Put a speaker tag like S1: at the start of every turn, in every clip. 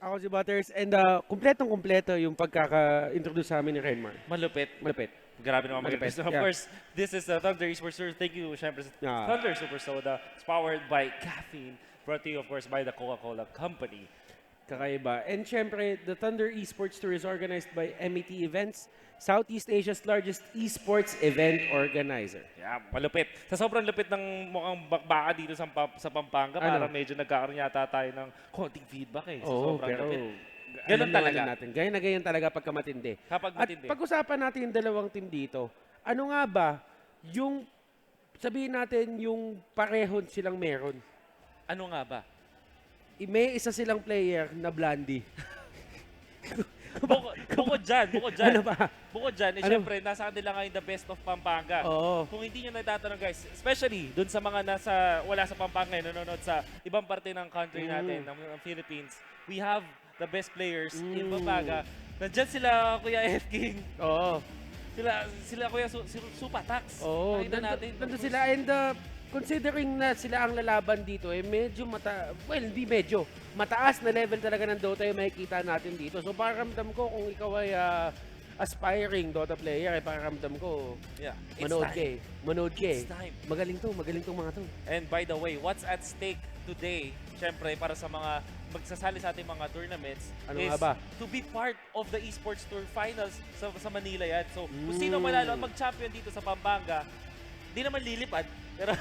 S1: Ako si Butters and kumpletong-kumpleto yung pagkaka-introduce sa amin ni Renmar.
S2: Malupit.
S1: Malapit.
S2: Grabe naman
S1: Malupit.
S2: mag-guest. Of course, this is Thunder Esports Tour. Thank you, syempre, sa Thunder Super Soda. It's powered by caffeine. Brought to you, of course, by the Coca-Cola Company.
S1: Kakaiba. And syempre, the Thunder Esports Tour is organized by MET Events, Southeast Asia's largest esports event organizer.
S2: Yeah, malupit. Sa sobrang lupit ng mukhang bakbaka dito sa Pampanga, parang medyo nagkakaroon yata tayo ng konting feedback eh.
S1: Oo,
S2: sobrang
S1: pero
S2: lupit. Ganun talaga.
S1: Natin. Ganyan na ganyan talaga pagka matindi.
S2: Kapag matindi.
S1: At pag-usapan natin yung dalawang team dito, ano nga ba yung, sabihin natin yung pareho silang meron?
S2: Ano nga ba?
S1: May isa silang player na Blandy.
S2: Bukod dyan.
S1: Ano ba?
S2: Bukod dyan, syempre, nasa kanila ngayon the best of Pampanga.
S1: Oo.
S2: Kung hindi nyo natatanong guys, especially dun sa mga wala sa Pampanga, nanonood sa ibang parte ng country natin, ng Philippines, we have the best players in Pampanga. Nandyan sila, Kuya F. King.
S1: Oo.
S2: Sila Kuya Supatax.
S1: Oo. Nandun sila and considering na sila ang lalaban dito, medyo hindi medyo, mataas na level talaga ng Dota yung makikita natin dito. So pakiramdam ko kung ikaw ay aspiring Dota player, pakiramdam ko, manood ka eh. Magaling tong mga to.
S2: And by the way, what's at stake today, syempre para sa mga magsasali sa ating mga tournaments, is to be part of the Esports Tour Finals sa Manila yan. So kung sino manalo at mag-champion dito sa Pampanga, di naman lilipad, pero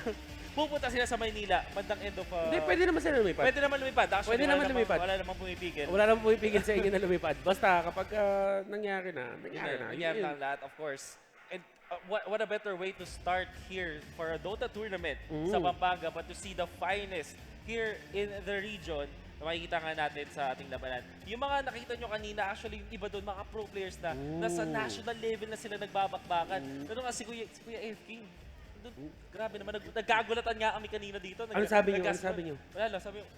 S2: pupunta sila sa Maynila, bandang end of...
S1: Hindi, pwede naman sila lumipad.
S2: Pwede naman lumipad. Actually,
S1: pwede naman lumipad.
S2: Wala namang pumipigil.
S1: Wala namang pumipigil sa inyo na lumipad. Basta kapag nangyari na.
S2: Nangyari na lahat, of course. And what a better way to start here for a Dota tournament sa Pampanga, but to see the finest here in the region na makikita nga natin sa ating labanan. Yung mga nakita nyo kanina, actually, yung iba doon, mga pro players na nasa national level na sila nagbabakbakan. Ano nga si Kuya F. King? Grabe naman, nagkagulatan nga kami kanina dito.
S1: Ano sabi nyo?
S2: Wala lang, sabi nyo,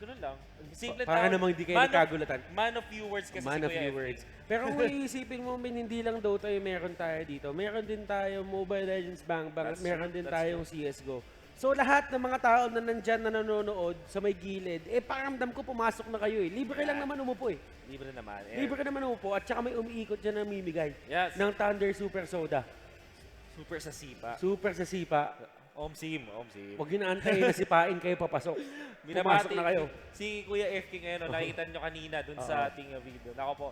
S2: gano'n lang. Simple
S1: para namang hindi kayo nagkagulatan.
S2: Man of few words kasi
S1: man
S2: si Kuya
S1: words. Pero kung iisipin mo, hindi lang Dota yung meron tayo dito. Meron din tayo Mobile Legends Bang Bang at meron din tayong CSGO. So lahat ng mga tao na nandyan na nanonood sa may gilid, pakiramdam ko pumasok na kayo eh. Libre lang naman umupo eh.
S2: Libre naman.
S1: Libre naman umupo at saka may umiikot dyan na mimigay ng Thunder Super Soda.
S2: Super sa sipa.
S1: Super sa sipa.
S2: Omsim.
S1: Huwag ginaantay na sipain kayo papasok. Pumasok na kayo.
S2: Si Kuya F. King ngayon, nakikita nyo kanina dun sa ating video. Nako po.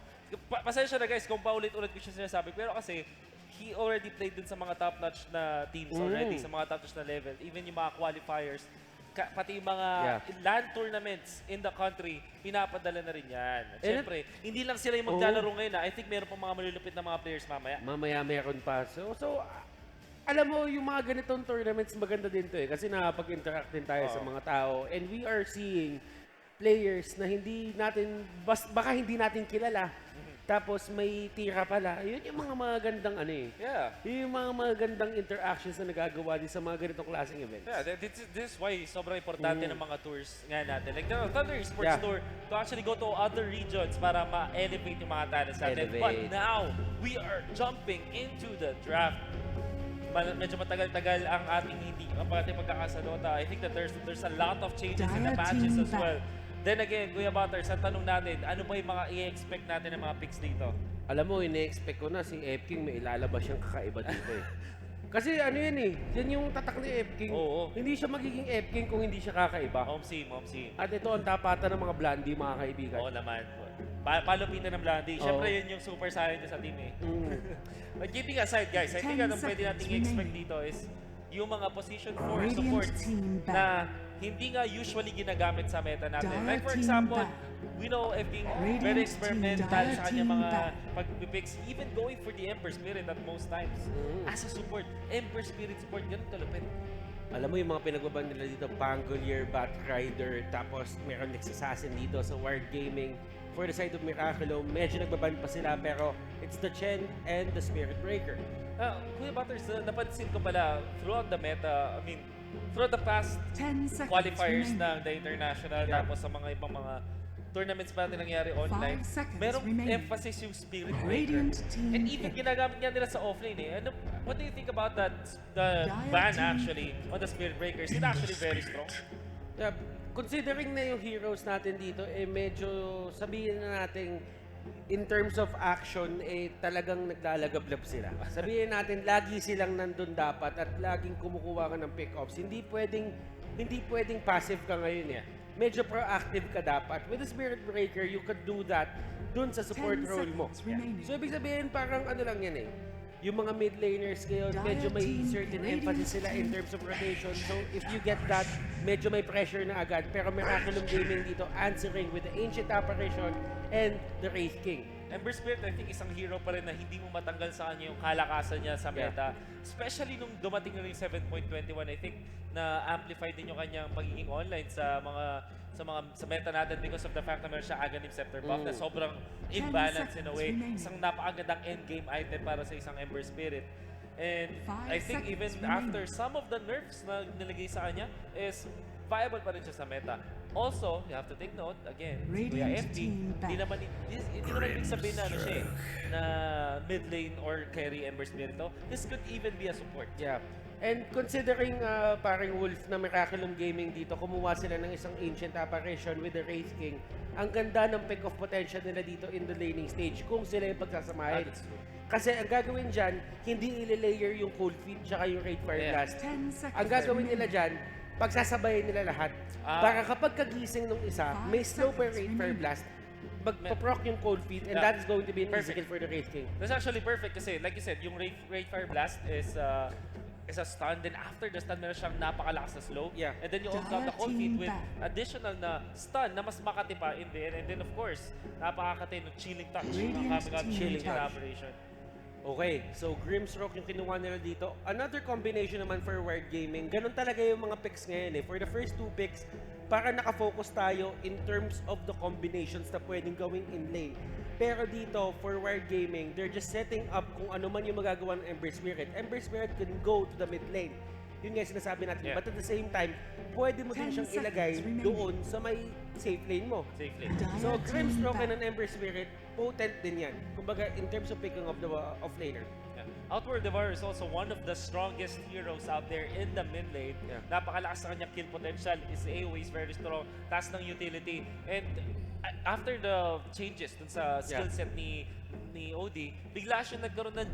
S2: Pasensya na guys kung paulit-ulit ko siya sinasabi. Pero kasi, he already played dun sa mga top-notch na teams already, sa mga top-notch na level. Even yung mga qualifiers, pati yung mga LAN tournaments in the country, pinapadala na rin yan. At syempre, hindi lang sila yung maglalaro ngayon. I think meron pa mga malulupit na mga players mamaya.
S1: Mamaya meron pa. So alam mo, yung mga ganitong tournaments, maganda din to eh. Kasi nakapag-interact din tayo sa mga tao. And we are seeing players na baka hindi natin kilala. Tapos may tira pala. Yun yung mga magandang Yung mga magandang interactions na nagagawa din sa mga ganitong klaseng events.
S2: Yeah, this is why sobrang importante ng mga tours nga natin. Like the Thunder Esports Tour, to actually go to other regions para ma-elevate yung mga talents natin. But now, we are jumping into the draft. Medyo matagal-tagal ang ating pagkakasadota. I think that there's a lot of changes in the patches as well. Then again, Kuya Butters, ang tanong natin, ano ba yung mga i-expect natin ng mga picks dito?
S1: Alam mo, ine-expect ko na si F. King may ilalabas siyang kakaiba dito eh. Kasi ano yan eh, yan yung tatak ni F. King. Hindi siya magiging F. King kung hindi siya kakaiba.
S2: Omsim.
S1: At ito ang tapatan ng mga Blandy, mga kaibigan.
S2: Oo naman. Palupitan ng Blandy. Siyempre yun yung super silent sa team eh. But keeping aside guys, I think anong pwede natin i-expect dito is yung mga position 4 supports na hindi nga usually ginagamit sa meta natin. Like for example, we know F. King very experimental sa kanyang mga pag-picks, even going for the Ember Spirit at most times. As a support, Ember Spirit support, ganun kalupit.
S1: Alam mo yung mga pinagbaban nila dito, Pangolier, Batrider, tapos meron Assassin dito sa Whired Gaming. For the side of Miraculum, medyo nagbaban pa sila pero it's the Chen and the Spirit Breaker.
S2: Kuya Butters, napansin ko pala throughout the meta, throughout the past qualifiers ng the international, tapos sa mga ibang mga tournaments pa natin nangyari online, merong emphasis yung Spirit Breaker. And even ginagamit nga nila sa offlane eh. What do you think about that? The ban actually on the Spirit Breaker, is it actually very strong?
S1: Yeah, considering na yung heroes natin dito, medyo sabihin na natin in terms of action, talagang naglalagablab sila. Sabihin natin, lagi silang nandun dapat at laging kumukuha ka ng pick-offs. Hindi pwedeng passive ka ngayon. Medyo proactive ka dapat. With the Spirit Breaker, you could do that dun sa support role mo. So, ibig sabihin, parang ano lang yan yung mga mid laners ngayon, medyo may certain emphasis sila in terms of rotation. So, if you get that, medyo may pressure na agad. Pero Miraculum Gaming dito, answering with the Ancient Apparition and the Wraith King.
S2: Ember Spirit, I think, isang hero pa rin na hindi mo matanggal sa kanya yung kalakasan niya sa meta. Especially nung dumating na yung 7.21, I think, na amplified din yung kanyang pagiging online sa meta natin because of the fact na meron siya Aghanim Scepter buff na sobrang imbalance in a way. Isang napakagandang endgame item para sa isang Ember Spirit. And I think even after some of the nerfs na nilagay sa kanya is viable pa rin siya sa meta. Also, you have to take note, again, si Kuya FD, hindi naman ibig sabihin na siya na mid lane or carry Ember Spirit. This could even be a support.
S1: Yeah. And considering paring Wolf na Miraculum Gaming dito, kumuha sila ng isang Ancient Apparition with the Wraith King. Ang ganda ng pick of potential nila dito in the laning stage kung sila yung pagsasamahin. Kasi ang gagawin dyan, hindi ile-layer yung Cold Feet tsaka yung Raid Fire Blast. Ang gagawin nila dyan, pagsasabayin nila lahat. Para kapag kagising nung isa, may slow per Raid Fire Blast, magpaproc yung Cold Feet, and that is going to be an easy kill for the Wraith King.
S2: That's actually perfect kasi, like you said, yung Raid Fire Blast is a stun. Then after the stun, meron siyang napakalakas na slow.
S1: Yeah.
S2: And then you also have the Cold Feet with additional na stun na mas makati pa in the end. And then of course, napakakatay ng Chilling Touch. Coming out Chilling Operation.
S1: Okay, so Grimstroke yung kinuha nila dito. Another combination naman for Whired Gaming. Ganun talaga yung mga picks ngayon. For the first two picks, para nakafocus tayo in terms of the combinations na pwedeng gawin in lane. Pero dito, for Whired Gaming, they're just setting up kung ano man yung magagawa ng Ember Spirit. Ember Spirit can go to the mid lane. Yun nga sinasabi natin. But at the same time, pwede mo din siyang ilagay doon sa may safe lane mo.
S2: Safe lane.
S1: So, Grimstroke and an Ember Spirit, potent din yan. Kumbaga, in terms of picking of the off-laner.
S2: Outward Devourer is also one of the strongest heroes out there in the mid lane. Napakalakas na kanyang kill potential. His AoE is very strong. Taas ng utility. And after the changes dun sa skill set ni OD, bigla siya nagkaroon ng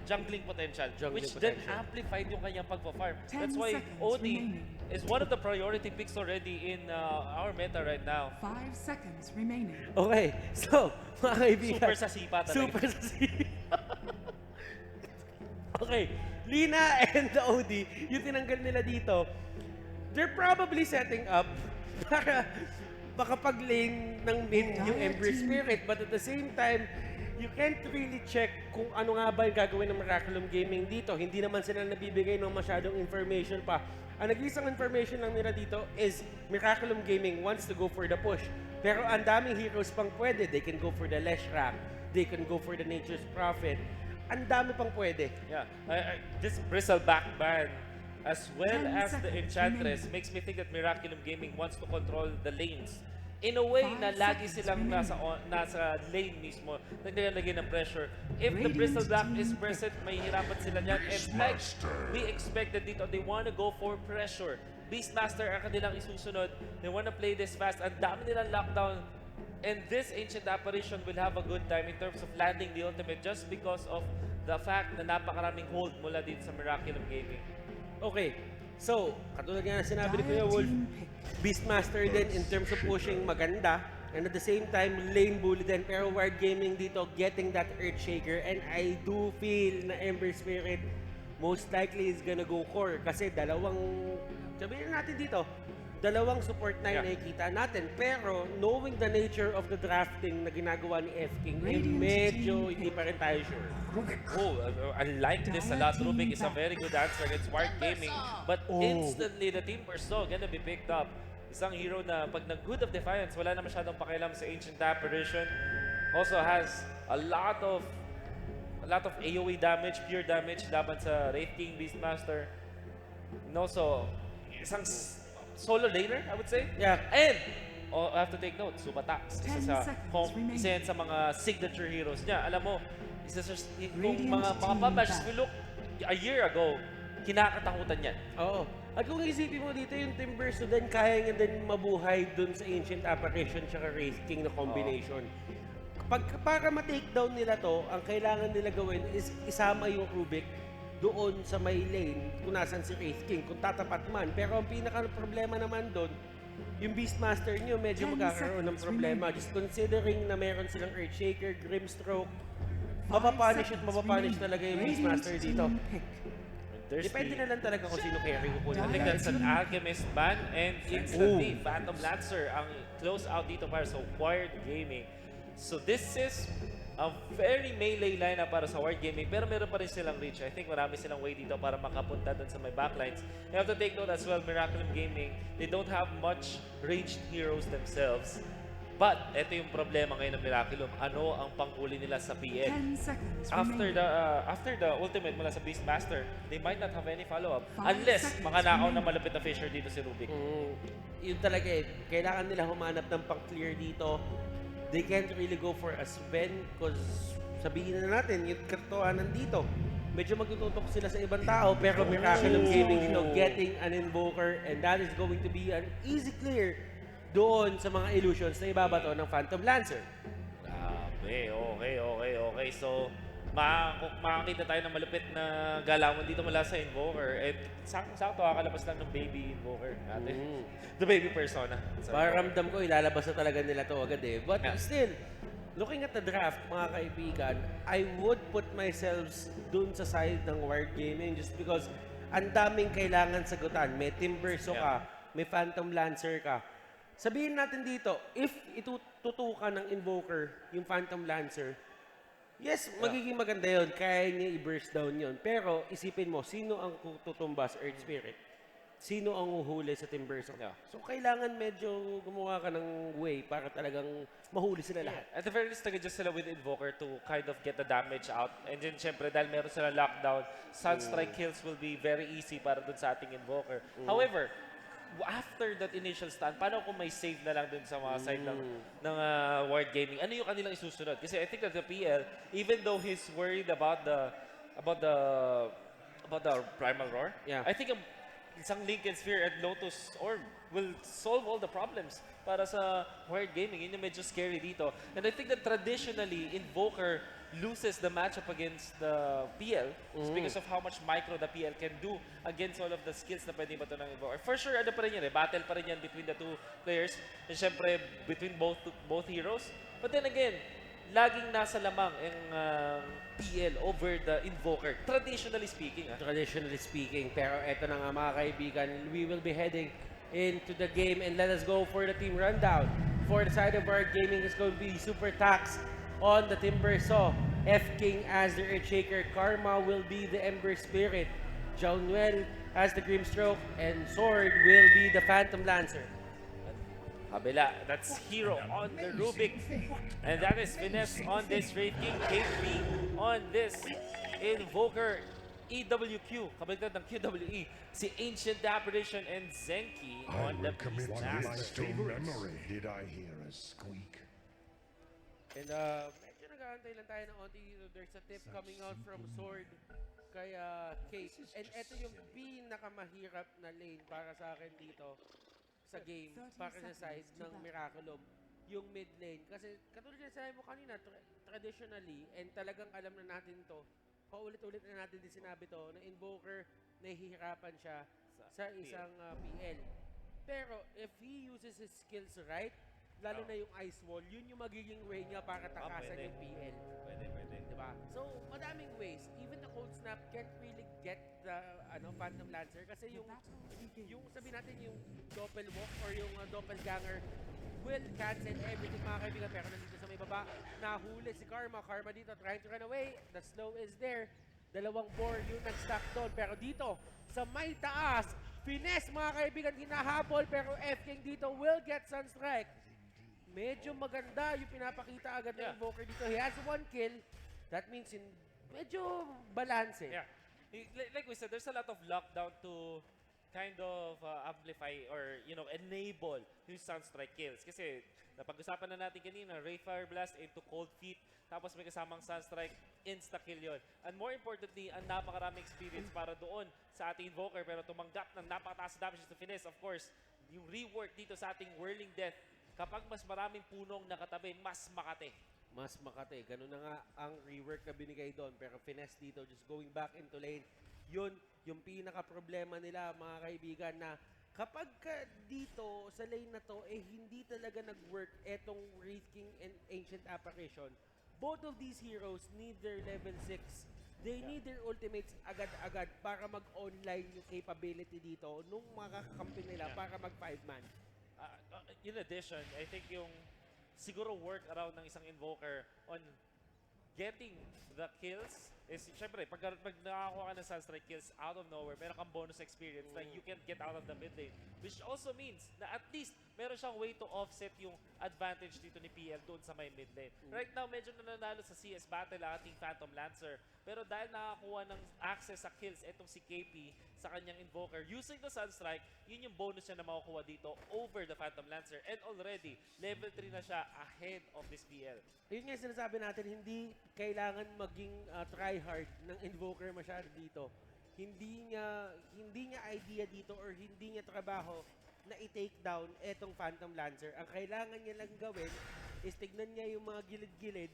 S2: jungling potential, which then amplified yung kanyang pagpa-farm. That's why OD is one of the priority picks already in our meta right now.
S3: 5 seconds remaining.
S1: Okay, so, mga kaibigan.
S2: Super sa sipa talaga.
S1: Super sa sipa. Okay, Lina and the OD, yung tinanggal nila dito, they're probably setting up para makapag-lane ng mid yung Ember Spirit, but at the same time, you can't really check kung ano nga ba yung gagawin ng Miraculum Gaming dito. Hindi naman sila nabibigay ng masyadong information pa. Ang nag-iisang information lang nila dito is Miraculum Gaming wants to go for the push. Pero ang daming heroes pang pwede. They can go for the Leshrac, they can go for the Nature's Prophet. Ang dami pang pwede.
S2: Yeah, this Bristleback ban as well as the Enchantress makes me think that Miraculum Gaming wants to control the lanes. In a way na lagi silang nasa lane mismo, naglalagay ng pressure. If the Bristleback is present, may hirapan sila niyan. And like we expected dito, they want to go for pressure. Beastmaster ang kanilang isusunod. They want to play this fast. Ang dami nilang lockdown. And this Ancient Apparition will have a good time in terms of landing the ultimate just because of the fact na napakaraming hold mula dito sa Miraculum Gaming.
S1: Okay, so, katulad nga na sinabi ni Kuya Wolf, Beastmaster din in terms of pushing maganda. And at the same time, lane bully din. Pero Whired Gaming dito getting that Earthshaker. And I do feel na Ember Spirit most likely is gonna go core. Kasi sabihin natin dito, dalawang support na yung nakikita natin. Pero knowing the nature of the drafting na ginagawa ni F-King, medyo hindi pa rin tayo sure.
S2: Oh, I like this a lot. Rubik is a very good answer against Whired Gaming. But instantly, the Team Perso gonna be picked up. Isang hero na pag nag-Good of Defiance, wala na masyadong pakialam sa Ancient Apparition. Also has a lot of AoE damage, pure damage laban sa Wraith King, Beastmaster. And also, isang solo laner, I would say.
S1: Yeah.
S2: And, I have to take note, Subatax. Isa yan sa mga signature heroes niya. Alam mo, kung mga pabash, we look a year ago, kinakatakutan yan.
S1: Oo. At kung isipin mo dito yung Timber, so then kaya nga din mabuhay dun sa Ancient Apparition tsaka Wraith King na combination. Para ma-takedown nila to, ang kailangan nila gawin is isama yung Rubik doon sa may lane kung nasan si Wraith King, kung tatapat man. Pero ang pinaka-problema naman doon, yung Beastmaster nyo medyo magkakaroon ng problema. Just considering na meron silang Earthshaker, Grimstroke, mapapunish talaga yung Beastmaster dito. Depende na lang talaga kung sino carry kukunin.
S2: I think that's an Alchemist ban and instantly Phantom Lancer ang close out dito para sa Whired Gaming. So this is a very melee lineup para sa Whired Gaming pero meron pa rin silang reach. I think marami silang way dito para makapunta dun sa may backlines. You have to take note as well, Miraculum Gaming, they don't have much ranged heroes themselves. But, ito yung problema ngayon ng Miraculum. Ano ang panghuli nila sa PL? After the ultimate mula sa Beastmaster, they might not have any follow-up. Unless, makanakaw na malapit na Fisher dito si Rubik.
S1: Yun talaga eh. Kailangan nila humanap ng pang-clear dito. They can't really go for a Sven because sabihin na natin, yung kartoanan dito. Medyo magtututok sila sa ibang tao pero Miraculum Gaming dito getting an Invoker and that is going to be an easy clear doon sa mga illusions na ibabato ng Phantom Lancer.
S2: Okay. So, makakita tayo ng malupit na galawan dito mula sa Invoker. And sakto kakalabas lang ng baby Invoker natin. The baby persona.
S1: Paramdam ko, ilalabas na talaga nila to agad eh. But still, looking at the draft, mga kaibigan, I would put myself dun sa side ng Whired Gaming just because ang daming kailangan sagutan. May Timberso ka, may Phantom Lancer ka. Sabihin natin dito, if itututukan ng Invoker yung Phantom Lancer, yes, magiging maganda yun. Kaya niya i-burst down yun. Pero isipin mo, sino ang tutumba sa Earth Spirit? Sino ang uhuli sa Timberso? So kailangan medyo gumawa ka ng way para talagang mahuli sila lahat.
S2: At the very least, nag-adjust sila with Invoker to kind of get the damage out. And then, syempre, dahil meron sila lockdown, Sunstrike kills will be very easy para dun sa ating Invoker. However, after that initial stand, paano kung may save na lang dun sa mga side ng Whired Gaming? Ano yung kanilang isusunod? Kasi I think that the PL, even though he's worried about the Primal Roar, I think isang Lincoln Sphere at Lotus Orb will solve all the problems para sa Whired Gaming. Yun yung medyo scary dito. And I think that traditionally, Invoker loses the matchup against the PL because of how much micro the PL can do against all of the skills na pwede ba ito ng Invoker. For sure, ano pa rin yan eh, battle pa rin yan between the two players. And syempre, between both heroes. But then again, laging nasa lamang ang PL over the Invoker. Traditionally speaking.
S1: Traditionally speaking. Pero eto na nga mga kaibigan, we will be heading into the game and let us go for the team rundown. For the side of our gaming is going to be Super Tax on the Timbersaw. F-King as the Earthshaker. Karma will be the Ember Spirit. Jaunuel as the Grimstroke. And Sword will be the Phantom Lancer.
S2: Kabila, that's Hero on the Rubik. And that is Finesse on this Wraith King. K3 on this Invoker. EWQ, kabaliktad ng QWE. Si Ancient Apparition and Zenki on the Beastmaster.
S3: Did I hear a squeak?
S1: And medyo nag-aantay lang tayo ng onti dito. There's a tip coming out from Sword kay Kate. And ito yung pinakamahirap na lane para sa akin dito sa game, para sa side ng Miraculum, yung mid lane. Kasi katulad na sabi mo kanina, traditionally, and talagang alam na natin to, paulit-ulit na natin din sinabi to, na Invoker, nahihirapan siya sa isang PL. Pero if he uses his skills right, lalo na yung Ice Wall, yun yung magiging way niya para takasan yung PL.
S2: Pwede.
S1: Diba? So, madaming ways. Even the Cold Snap can't really get the Phantom Lancer kasi yung sabi natin yung Doppelwalk or yung Doppelganger will cancel everything mga kaibigan. Pero nandito sa may baba, nahuli si Karma. Karma dito trying to run away. The slow is there. Dalawang board yung nag-stack doon. Pero dito, sa may taas, Finesse mga kaibigan, hinahabol. Pero F-King dito will get Sunstrike. Medyo maganda yung pinapakita agad ng Invoker dito. He has 1 kill. That means medyo balance eh.
S2: Yeah. Like we said, there's a lot of lockdown to kind of amplify or, you know, enable yung Sunstrike kills. Kasi napag-usapan na natin kanina, Ray Fire Blast into Cold Feet, tapos may kasamang Sunstrike, insta-kill yun. And more importantly, ang napakaraming experience para doon sa ating Invoker, pero tumanggap ng napakataas na damage to finesse. Of course, yung rework dito sa ating Whirling Death, kapag mas maraming punong nakatabi, mas makate.
S1: Mas makate. Ganun na nga ang rework na binigay doon. Pero finesse dito, just going back into lane. Yun, yung pinaka-problema nila, mga kaibigan, na kapag ka dito sa lane na to, hindi talaga nag-work etong Wraith King and Ancient Apparition. Both of these heroes need their level 6. They need their ultimates agad-agad para mag-online yung capability dito nung mga kakampi nila para mag-5-man.
S2: In addition, I think yung siguro work around ng isang Invoker on getting the kills is, syempre, pag nakakuha ka ng Sunstrike kills out of nowhere, meron kang bonus experience na you can get out of the mid lane. Which also means na at least meron siyang way to offset yung advantage dito ni PL doon sa may mid lane. Right now, medyo nananalo sa CS battle ang ating Phantom Lancer. Pero dahil nakakuha ng access sa kills itong si KP sa kanyang Invoker, using the Sunstrike, yun yung bonus niya na makukuha dito over the Phantom Lancer. And already, level 3 na siya ahead of this PL.
S1: Yun nga yung sinasabi natin, hindi kailangan maging try-hard ng Invoker masyado dito. Hindi niya idea dito or hindi niya trabaho na i-take down etong Phantom Lancer. Ang kailangan niya lang gawin is tignan niya yung mga gilid-gilid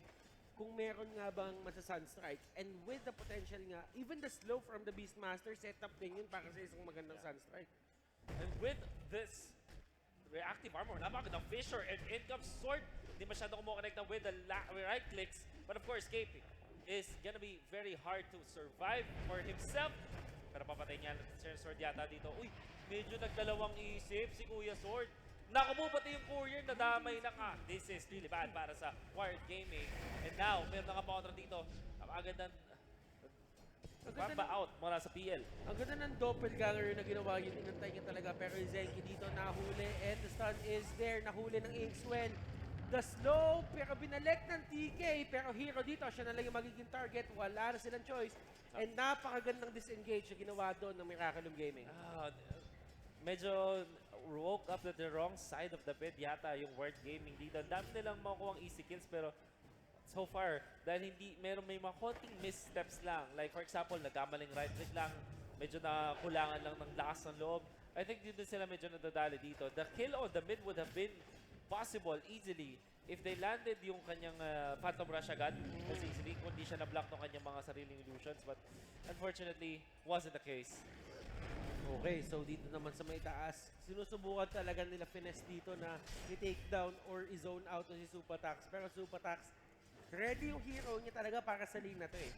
S1: kung meron nga bang masa-Sunstrike. And with the potential nga, even the slow from the Beastmaster, setup din yun para sa isang magandang Sunstrike.
S2: And with this reactive armor, napakagandang Fisher and in comes Sword. Hindi masyado kumukonekta with the right clicks. But of course, KP is gonna be very hard to survive for himself. Pero papatay niya si Sword yata dito. Uy, medyo nagdalawang isip si Kuya Sword. Naku, pati yung courier na damay na ka. This is really bad para sa Whired Gaming. And now, meron na kamontra dito. Napakagandang Ramba out mula sa PL.
S1: Ang ganda ng doppelganger na ginawa yun. Inantay niya talaga. Pero Zenki dito nahuli. And the stun is there. Nahuli ng Inkswell. The slow, pero binalik ng TK. Pero hero dito, siya na lang yung magiging target. Wala na silang choice. And napakagandang disengage na ginawa doon ng Miraculum Gaming.
S2: Medyo woke up to the wrong side of the bed yata yung Whired Gaming dito. Ang dami nilang makukuha ang easy kills pero so far, dahil may mga konting missteps lang. Like for example, nagkamaling right click lang, medyo nakulangan lang ng lakas ng loob. I think dito sila medyo nadadali dito. The kill on the mid would have been possible easily if they landed yung kanyang Phantom Rush agad as easily, kundi siya na-block ng kanyang mga sariling illusions. But unfortunately, wasn't the case.
S1: Okay, so dito naman sa may taas, sinusubukan talaga nila finesse dito na i-take down or i-zone out si Supatax. Pero Supatax, ready yung hero niya talaga para sa lane na to eh.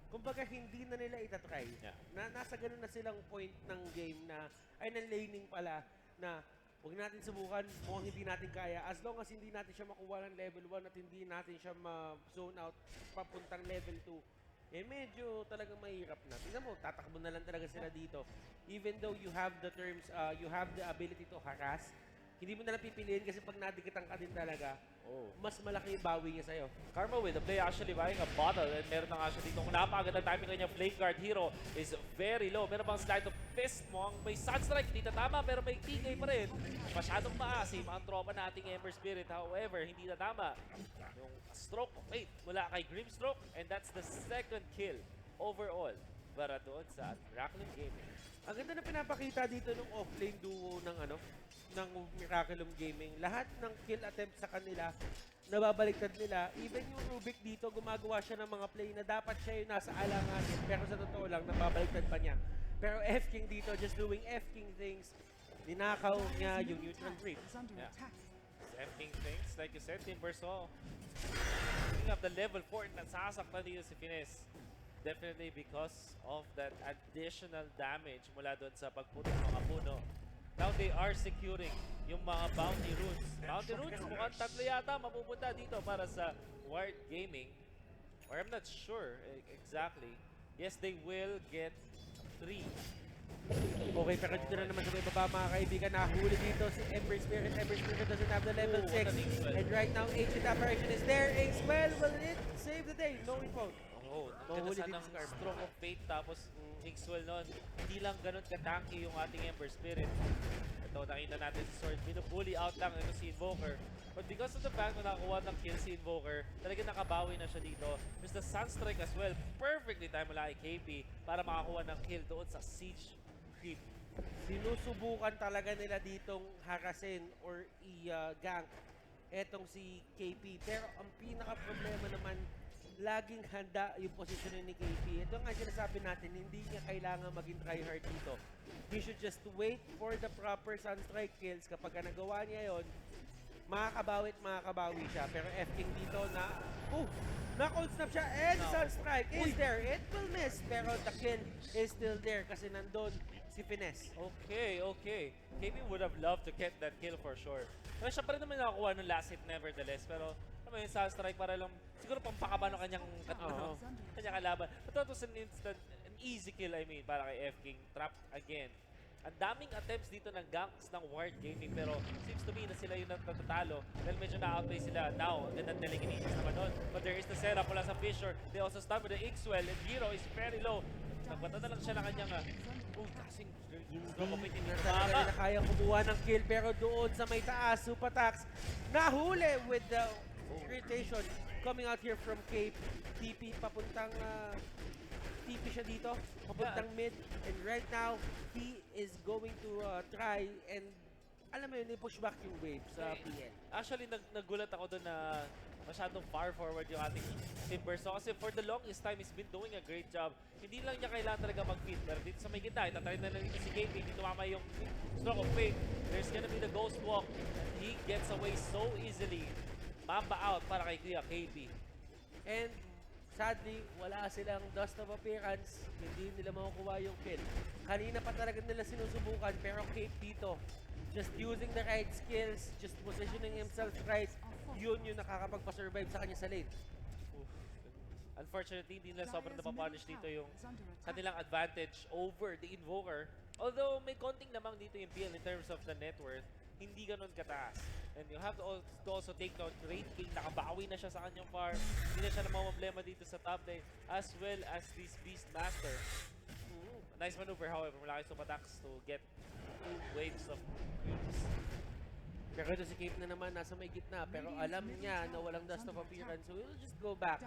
S1: Kumbaga, hindi na nila itatry.
S2: Yeah.
S1: Nasa ganun na silang point ng game na, ay ng laning pala, na huwag natin subukan, mukhang hindi natin kaya. As long as hindi natin siya makuha ng level 1 at hindi natin siya ma-zone out papuntang level 2, medyo talagang mahirap na. Tingnan mo, tatakbo na lang talaga sila dito. Even though you have the terms, you have the ability to harass, hindi mo na lang pipiliin kasi pag nadikitan ka din talaga, mas malaki yung bawi niya sa'yo.
S2: Karma with the play actually buying a bottle and meron na nga siya dito. Kung napakaganda timing kanya, Flame Guard hero is very low. Meron bang slide of fist mo. May Sunstrike, hindi tatama pero may TK pa rin. Masyadong maasim ang tropa nating Ember Spirit. However, hindi tatama. Yung stroke of fate mula kay Grimstroke and that's the second kill overall para doon sa Miraculum Gaming.
S1: Ang ganda na pinapakita dito ng offlane duo ng Miraculum Gaming. Lahat ng kill attempt sa kanila, nababaliktad nila. Even yung Rubik dito, gumagawa siya ng mga play na dapat siya yung nasa alanganin. Pero sa totoo lang, nababaliktad pa niya. Pero F-King dito, just doing F-King things. Ninakaw niya yung neutral creep.
S2: Yeah. F-King things, like you said, Timbersaw. Picking up the level 4 na sasaktan dito si Finesse. Definitely because of that additional damage mula doon sa pagputok ng mga puno. Now they are securing yung mga bounty runes. Bounty runes, mukhang tatlo yata mapupunta dito para sa Whired Gaming. Or I'm not sure exactly. Yes, they will get 3.
S1: Okay, pero dito na naman sa may baba mga kaibigan, nahuli dito si Ember Spirit. Ember Spirit doesn't have the level 6. And right now, Ancient Apparition is there. Ace well, will it save the day? No info.
S2: Oo,
S1: Mahuhuli
S2: nagkadasan
S1: din
S2: ng
S1: si Karma.
S2: stroke of fate tapos Mixwell nun. Hindi lang ganun ka-tanky yung ating Ember Spirit. Ito, nakita natin si Sword. Binubully out lang ito si Invoker. But because of the fact na nakakuha ng kill si Invoker, talagang nakabawi na siya dito. There's the Sunstrike as well. Perfectly time mula kay KP para makakuha ng kill doon sa Siege Creep.
S1: Sinusubukan talaga nila ditong harasin or i-gank etong si KP. Pero ang pinaka-problema naman, laging handa yung position ni KP. Ito nga sinasabi natin, hindi niya kailangan maging tryhard dito. He should just wait for the proper Sunstrike kills. Kapag nagawa niya yon, makakabawi siya. Pero F-King dito na-cold snap siya and Sunstrike is there. It will miss, pero the kill is still there kasi nandun si Finesse.
S2: Okay. KB would have loved to get that kill for sure. Pero siya pa rin naman nakakuha ng last hit nevertheless. Pero alam mo yung Sunstrike para lang, siguro pampakaba ng kanyang kalaban. But that was an easy kill, I mean, para kay F-King. Trapped again. Ang daming attempts dito ng ganks ng Whired Gaming pero seems to be na sila yung natatalo dahil medyo na-outplay sila. Now, ang ganda ng telekinesis naman doon. But there is the setup mula sa Fisher. They also start with the Ixwell and Hero is very low. Nagbata na lang siya ng kanyang kasing stroke of it.
S1: Hindi na talaga nila kaya kumuha ng kill pero doon sa may taas, Supatax nahuli with the irritation coming out here from Cape. TP papuntang TP siya dito, papuntang mid, and right now, he is going to try and alam mo yun, i-push back yung wave sa PL.
S2: Actually, nagulat ako doon na masyadong far forward yung ating Timbersaw kasi for the longest time, he's been doing a great job. Hindi lang niya kailangan talaga mag-feed, pero dito sa may gitna, itatry na lang dito si KP, dito tumama yung stroke of fate. There's gonna be the Ghost Walk, and he gets away so easily. Mamba out para kay Kuya KP.
S1: And sadly, wala silang dust of appearance. Hindi nila makukuha yung kill. Kanina pa talaga nila sinusubukan pero Cape dito, just using the right skills, just positioning himself right, yun yung nakakapagpa-survive sa kanya sa lane.
S2: Unfortunately, hindi nila sobrang napapunish dito yung kanilang advantage over the Invoker. Although may konting namang dito yung PL in terms of the net worth, hindi ganun kataas. And you have to also take note, Raid King, nakabawi na siya sa kanyang farm. Hindi na siya namamblema dito sa top lane, as well as this Beastmaster. Nice maneuver, however, mula kay Supatax to get 2 waves of creeps.
S1: Pero ito si Cape na naman, nasa may gitna. Pero alam niya na walang dust of appearance, so we'll just go back.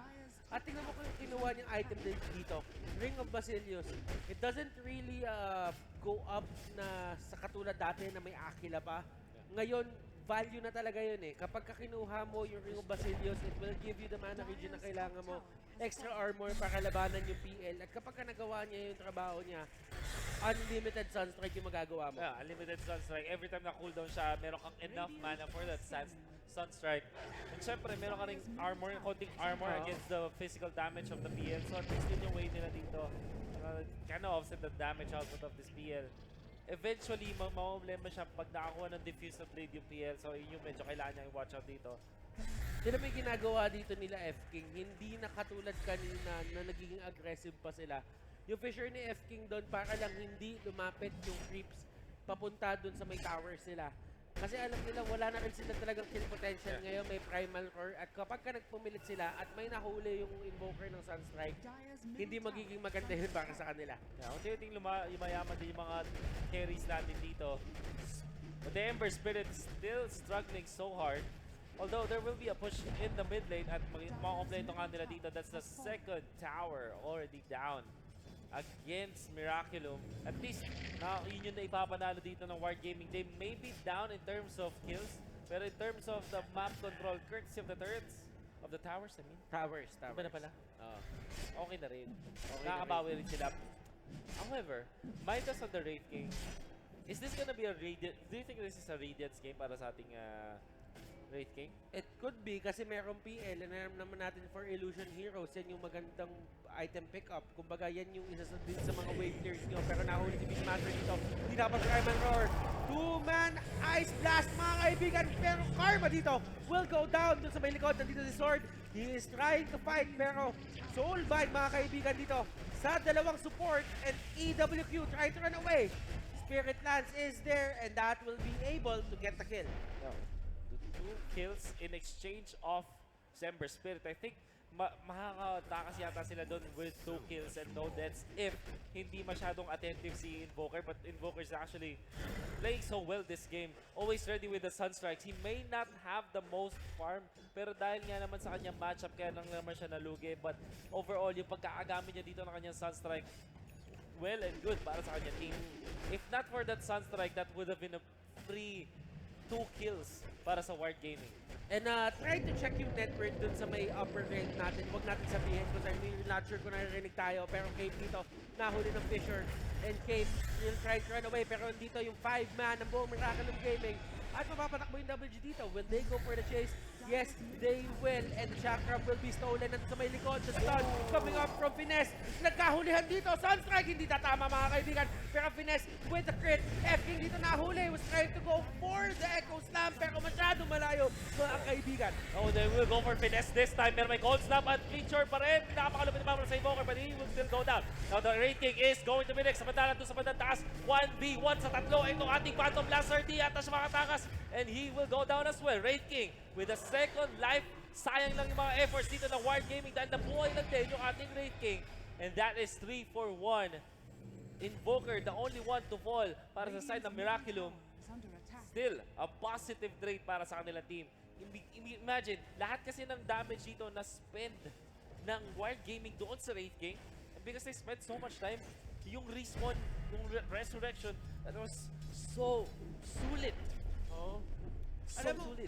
S1: At tingnan mo kung yung kinuha niyang item dito, Ring of Basilius. It doesn't really go up na sa katulad dati na may Aquila pa. Ngayon, value na talaga yun eh. Kapag kinuha mo yung Ring of Basilius, it will give you the mana region na kailangan mo. Extra armor para labanan yung PL. At kapag nagawa niya yung trabaho niya, unlimited Sunstrike yung magagawa mo.
S2: Yeah, unlimited Sunstrike. Every time na cooldown siya, meron kang enough mana for that Sunstrike. And syempre, meron ka ring armor, konting armor against the physical damage of the PL. So at least yun yung way nila dito. Kind of offset the damage output of this PL. Eventually, mamamblema siya pag nakakuha ng diffuse na blade yung PL. So yun yung medyo kailangan niya i-watch out dito.
S1: Sila may ginagawa dito nila F-King. Hindi na katulad kanina na nagiging aggressive pa sila. Yung Fisher ni F-King doon para lang hindi lumapit yung creeps papunta doon sa may towers nila. Kasi alam nila wala na rin sila talagang kill potential ngayon, may primal core. At kapag ka nagpumilit sila at may nahuli yung Invoker ng Sunstrike, hindi magiging maganda yun para sa kanila.
S2: Yeah, unti-unting yumayaman din yung mga carries natin dito. But the Ember Spirit is still struggling so hard. Although there will be a push in the mid lane at makakompleto nga nila dito. That's the second tower already down against Miraculum. At least, yun yung naipapanalo dito ng Whired Gaming. They may be down in terms of kills, pero in terms of the map control, courtesy of the turrets, of the towers, I mean.
S1: Towers.
S2: Iba na pala. Okay na rin.
S1: Okay
S2: Nakakabawi rin sila. However, Midas on the Raid King. Is this gonna be a Radiant? Do you think this is a Radiance game para sa ating Raid King?
S1: It could be kasi merong PL and alam naman natin for Illusion Heroes, yan yung magandang item pickup. Kumbaga yan yung isa din sa mga wave clears nyo. Pero nahuli si Beastmaster dito. Hindi dapat Primal Roar. 2-man Ice Blast mga kaibigan. Pero Karma dito will go down dun sa may likod. Nandito si Sword. He is trying to fight pero Soul Bind mga kaibigan dito sa dalawang support and EWQ trying to run away. Spirit Lance is there and that will be able to get the kill.
S2: No. 2 kills in exchange of Ember Spirit. I think makakatakas yata sila doon with 2 kills and no deaths if hindi masyadong attentive si Invoker. But Invoker is actually playing so well this game. Always ready with the Sunstrikes. He may not have the most farm, pero dahil nga naman sa kanyang matchup, kaya lang naman siya nalugi. But overall, yung pagkaagamit niya dito ng kanyang Sunstrike, well and good para sa kanyang team. If not for that Sunstrike, that would have been a free 2 kills para sa Whired Gaming.
S1: And try to check yung network dun sa may upper rank natin. Huwag natin sabihin because I'm really not sure kung naririnig tayo. Pero Cape dito, nahuli ng Fisher. And Cape will try to run away. Pero dito yung 5-man ng buong Miraculum Gaming. At mapapatakbo yung WG dito. Will they go for the chase? Yes, they will. And the chakram will be stolen. Nandun sa may likod. The stun coming up from Finesse. Nagkahulihan dito. Sunstrike hindi tatama mga kaibigan. Pero Finesse with the crit. F-King dito nahuli. Was trying to go for the Echo Slam. Pero masyado malayo mga kaibigan.
S2: Oh, they will go for Finesse this time. Pero may Cold Snap at Feature pa rin. Napakalupit naman sa Invoker, but he will still go down. Now the Raid King is going to be next. Samantalang doon sa bandang taas. 1v1 sa tatlo. Itong ating Phantom Blaster. Di ata siya makatakas. And he will go down as well. Raid King with a second life. Sayang lang yung mga efforts dito ng Whired Gaming dahil nabuhay lang din yung ating Raid King. And that is 3 for 1. Invoker, the only one to fall para sa side ng Miraculum. Still, a positive trade para sa kanilang team. Imagine, lahat kasi ng damage dito na spend ng Whired Gaming doon sa Raid King. And because they spent so much time, yung respawn, yung resurrection, that was so sulit.
S1: Oh.
S2: So sulit.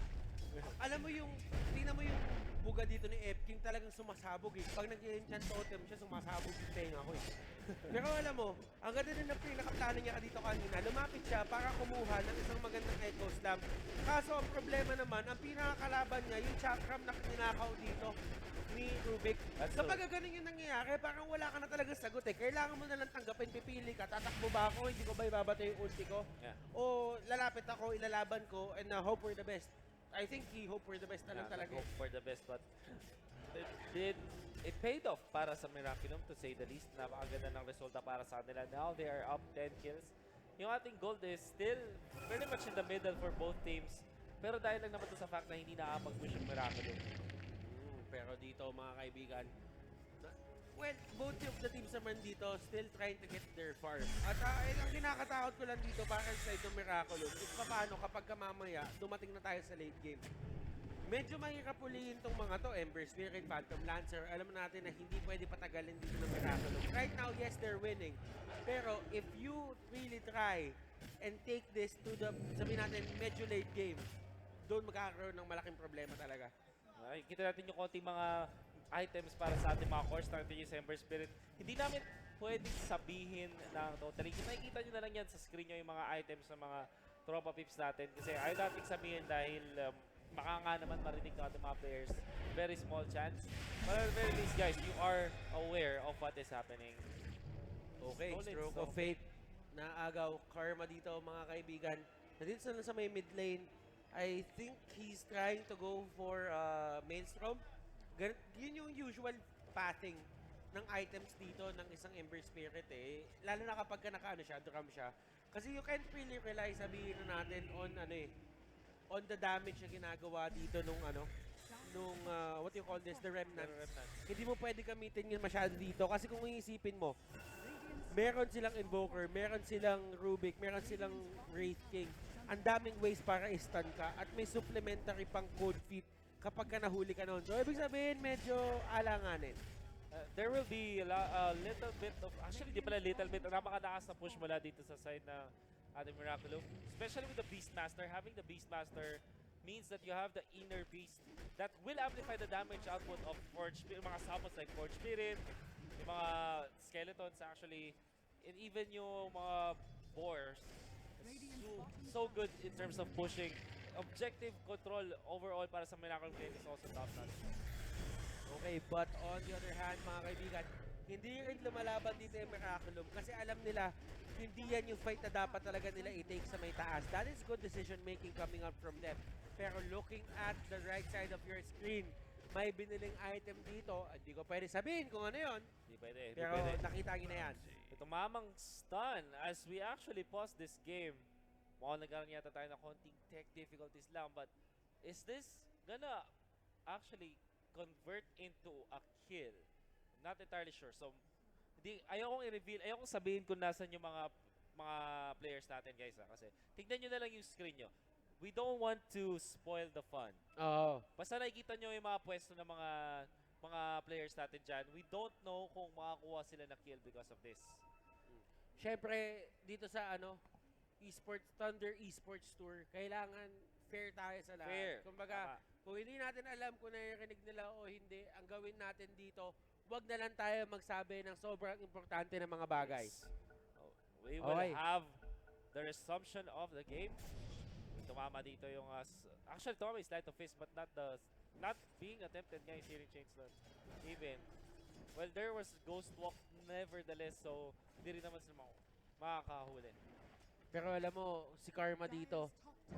S1: Alam mo yung, tingnan mo yung buga dito ni F-King talagang sumasabog eh. Pag nag-enchant totem siya, sumasabog yung tenga ko eh. Pero alam mo, ang ganda din ng pinakaplano niya dito kanina, lumapit siya para kumuha ng isang magandang Echo Slam. Kaso ang problema naman, ang pinakakalaban niya, yung chakram na ninakaw dito ni Rubik. Kapag ganun yung nangyayari, parang wala ka na talaga sagot eh. Kailangan mo na lang tanggapin, pipili ka, tatakbo ba ako, hindi ko ba ibabatay yung ulti ko?
S2: Yeah.
S1: O lalapit ako, ilalaban ko, and hope for the best. I think he hope for the best na lang talaga.
S2: Hope for the best, but it paid off para sa Miraculum, to say the least. Napakaganda ng resulta para sa kanila. Now they are up 10 kills. Yung ating gold is still very much in the middle for both teams. Pero dahil lang naman to sa fact na hindi nakapag-push yung Miraculum.
S1: Pero dito mga kaibigan, well, both of the teams naman dito still trying to get their farm. At ang kinakatakot ko lang dito para sa side ng Miraculum is paano kapag mamaya dumating na tayo sa late game. Medyo mahirap ulihin tong mga to, Ember Spirit, Phantom Lancer. Alam natin na hindi pwede patagalin dito ng Miraculum. Right now, yes, they're winning. Pero if you really try and take this to the, sabihin natin, medyo late game, doon magkakaroon ng malaking problema talaga.
S2: Ay, kita natin yung konting mga items para sa ating mga cores natin yung Ember Spirit. Hindi namin pwedeng sabihin ng totally. Nakikita nyo na lang yan sa screen nyo yung mga items ng mga tropa pips natin. Kasi ayaw natin sabihin dahil baka nga naman marinig ng ating mga players. Very small chance. But at the very least, guys, you are aware of what is happening.
S1: Okay, stroke of fate. Naagaw karma dito mga kaibigan. Nandito sa may mid lane. I think he's trying to go for Maelstrom. Yun yung usual pathing ng items dito ng isang Ember Spirit eh. Lalo na kapag nakaano siya, drum siya. Kasi you can't really rely, sabihin na natin, on on the damage na ginagawa dito nung what you call this, the remnants. Hindi mo pwede gamitin yun masyado dito. Kasi kung iisipin mo, meron silang Invoker, meron silang Rubik, meron silang Wraith King. Ang daming ways para i-stun ka at may supplementary pang cold feet kapag ka nahuli ka noon. So, ibig sabihin, medyo alanganin.
S2: There will be a little bit of, actually di pala little bit, napakadakas na push mula dito sa side na ating Miraculum. Especially with the Beastmaster. Having the Beastmaster means that you have the inner beast that will amplify the damage output of Forge Spirit, mga summons like Forge Spirit, yung mga skeletons actually, and even yung mga boars. So good in terms of pushing. Objective control overall para sa Miraculum game is also top-notch.
S1: Okay, but on the other hand, mga kaibigan, hindi rin lumalaban dito yung Miraculum kasi alam nila hindi yan yung fight na dapat talaga nila i-take sa may taas. That is good decision making coming up from them. Pero looking at the right side of your screen, may biniling item dito. Hindi ko pwede sabihin kung ano yun.
S2: Hindi pwede.
S1: Pero nakita nyo na yan.
S2: Ito mamang stun as we actually pause this game. Mukhang nagkaroon yata tayo na konting tech difficulties lang. But is this gonna actually convert into a kill. I'm not entirely sure. So, ayokong i-reveal, ayokong sabihin kung nasan yung mga players natin, guys. Kasi, tignan nyo na lang yung screen nyo. We don't want to spoil the fun.
S1: Oo.
S2: Basta nakikita nyo yung mga pwesto ng mga players natin dyan. We don't know kung makakuha sila na kill because of this.
S1: Siyempre, dito sa Esports, Thunder Esports Tour, kailangan fair tayo sa lahat.
S2: Fair.
S1: Kumbaga, kung hindi natin alam kung narinig nila o hindi, ang gawin natin dito, wag na lang tayo magsabi ng sobrang importante ng mga bagay.
S2: Oh, we will
S1: Okay.
S2: have the resumption of the game. Tumama dito yung actually tumama is Light of Fist but not being attempted nga yung Searing Chainsaw even. Well, there was Ghost Walk nevertheless, so hindi rin naman sila makakahuli.
S1: Pero alam mo, si Karma dito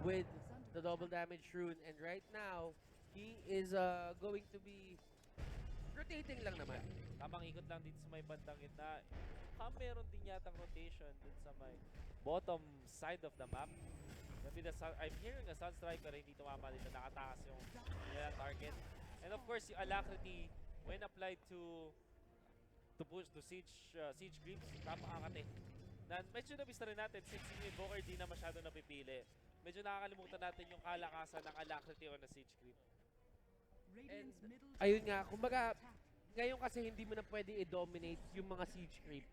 S1: with the double damage rune, and right now, he is going to be rotating lang naman.
S2: Tamang ikot lang dito sa may bandang gitna. Meron din yatang rotation dun sa may bottom side of the map. I'm hearing a Sunstrike pero hindi tumama dito. Nakatakas yung kailang target. And of course, yung Alacrity, when applied to push to siege creeps, napakakate. Medyo nabista rin natin since yung Invoker di na masyado napipili. Medyo nakakalimutan natin yung kalakasan ng Alacrity o na siege creep.
S1: And, ayun nga, kumbaga, ngayon kasi hindi mo na pwede i-dominate yung mga siege creep.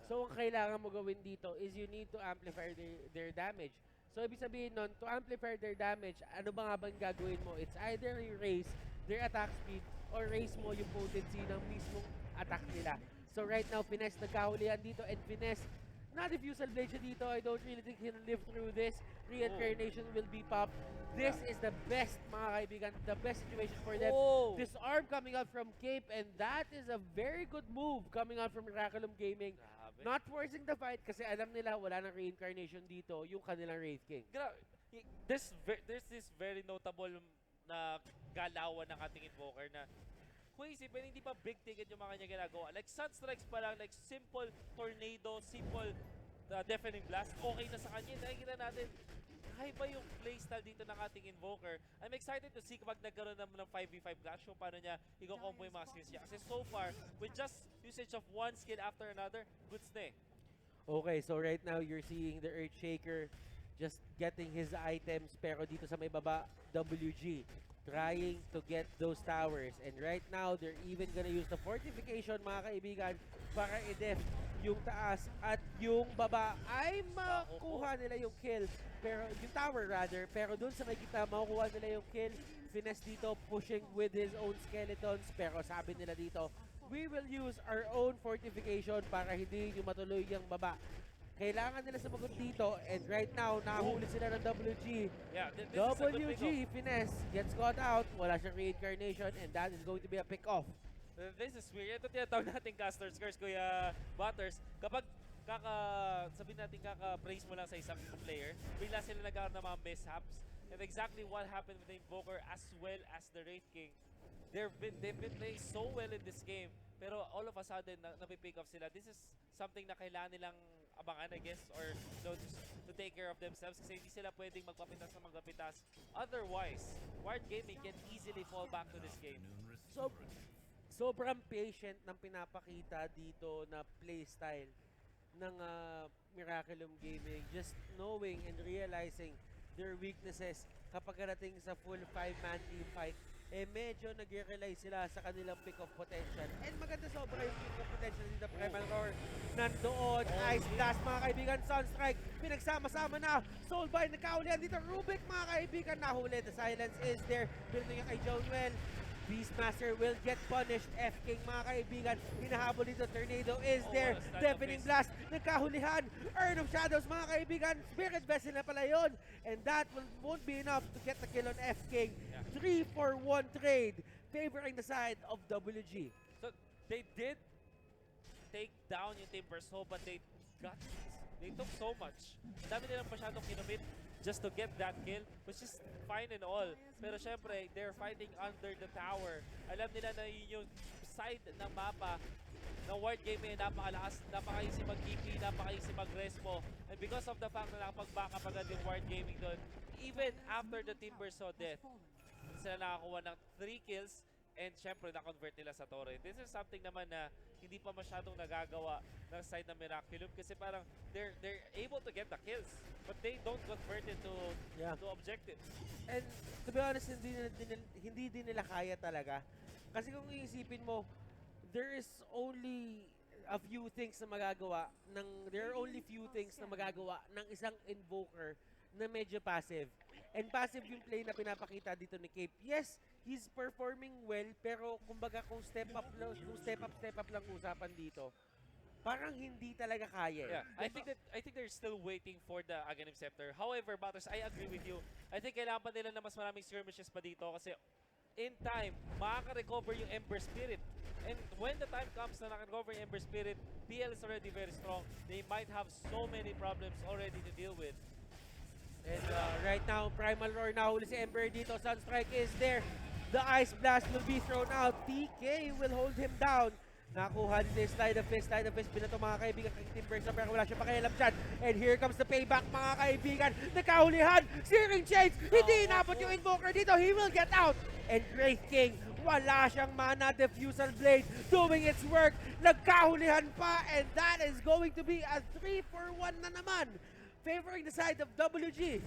S1: So, ang kailangan mo gawin dito is you need to amplify their damage. So, ibig sabihin nun, to amplify their damage, ano ba nga bang gagawin mo? It's either you raise their attack speed or raise mo yung potency ng mismong attack nila. So, right now, Finesse nagkahulihan dito, and Finesse, na-diffusal blade siya dito. I don't really think he'll live through this. Reincarnation will be popped. This is the best, mga kaibigan, the best situation for them. This arm coming out from Cape, and that is a very good move coming out from Miraculum Gaming.
S2: Grabe.
S1: Not forcing the fight kasi alam nila wala nang reincarnation dito yung kanilang Wraith King.
S2: There's this very notable na galawan ng ating Invoker na kung isipin, hindi pa big ticket yung mga kanya ginagawa. Like Sunstrikes pa lang, like simple tornado, simple deafening blast, okay na sa kanya. Nakikita natin, kaya ba yung playstyle dito ng ating Invoker? I'm excited to see kapag nagkaroon naman ng 5v5 clash kung paano niya i-combo yung mga skills niya. Kasi so far, with just usage of one skill after another, goods na eh.
S1: Okay, so right now you're seeing the Earthshaker just getting his items, pero dito sa may baba, WG trying to get those towers, and right now they're even gonna use the fortification, mga kaibigan, para i-def yung taas at yung baba ay makuha nila yung kill, pero yung tower rather, pero dun sa may kita makukuha nila yung kill. Finesse dito pushing with his own skeletons, pero sabi nila dito, we will use our own fortification para hindi yung matuloy yung baba. Kailangan nila sumagot dito, and right now, nahuli sila ng WG.
S2: Yeah, this is a good
S1: WG,
S2: pick-off.
S1: Finesse, gets caught out. Wala siyang reincarnation, and that is going to be a pick-off.
S2: This is weird. Ito tinatawag natin caster's curse, Kuya Butters. Kapag sabihin natin kaka-praise mo lang sa isang player, bigla sila nagkaroon ng mga mishaps. And exactly what happened with the Invoker as well as the Wraith King. They've been playing so well in this game, pero all of a sudden, napipick off sila. This is something na kailangan nilang abangan, I guess, or to take care of themselves kasi hindi sila pwedeng magpapitas na magpapitas. Otherwise, Whired Gaming can easily fall back to this game.
S1: So, sobrang patient ng pinapakita dito na playstyle ng Miraculum Gaming. Just knowing and realizing their weaknesses kapag narating sa full 5-man team fight, medyo nag-realize sila sa kanilang pick-off potential. And maganda sobra yung pick-off potential din ng Primal Roar. Nandoon, Ice Blast, mga kaibigan, Sunstrike, pinagsama-sama na. Soulbind, nagkahulihan dito. Rubik, mga kaibigan, nahuli. The silence is there. Pinuno yung kay Jonuel. Beastmaster will get punished. F-King, mga kaibigan, hinahabol dito. Tornado is there. Deafening Blast, nagkahulihan. Urn of Shadows, mga kaibigan. Spirit Vessel na pala yun. And that won't be enough to get the kill on F-King. 3-for-1 trade, favoring the side of WG.
S2: So, they did take down yung Timber Soul, but they took so much. Ang dami nilang masyadong kinumit just to get that kill, which is fine and all. Pero syempre, they're fighting under the tower. Alam nila na yun yung side ng mapa ng Whired Gaming ay napakalakas, napaka-easy mag-TP, napaka-easy mag-respo. And because of the fact na nakapag-back up agad yung Whired Gaming doon, even after the Timber Saw death, sila nakakuha ng 3 kills, And syempre, na-convert nila sa torrent. This is something naman na hindi pa masyadong nagagawa ng side ng Miraculum kasi parang they're able to get the kills but they don't convert it to objectives.
S1: And to be honest, hindi din nila kaya talaga. Kasi kung iisipin mo, there is only a few things na magagawa there are only few things na magagawa ng isang invoker na medyo passive. And passive yung play na pinapakita dito ni Cape. Yes, he's performing well, pero kumbaga kung step up lang usapan dito, parang hindi talaga kaya.
S2: Yeah, I think they're still waiting for the Aghanim Scepter. However, Batters, I agree with you. I think kailangan pa nila na mas maraming skirmishes pa dito kasi in time, makaka-recover yung Ember Spirit. And when the time comes na naka-recover yung Ember Spirit, PL is already very strong. They might have so many problems already to deal with.
S1: And right now, Primal Roar nahuli si Ember dito. Sunstrike is there. The Ice Blast will be thrown out. TK will hold him down. Nakuha din yung Slide of Fist. Slide of Fist, binato mga kaibigan kay Team Bersa, pero wala siya pakialam dyan. And here comes the payback mga kaibigan. Nagkahulihan, Searing Chains. Hindi inabot yung Invoker dito. He will get out. And Wraith King, wala siyang mana. Diffusal Blade doing its work. Nagkahulihan pa. And that is going to be a 3-for-1 na naman, favoring the side of WG.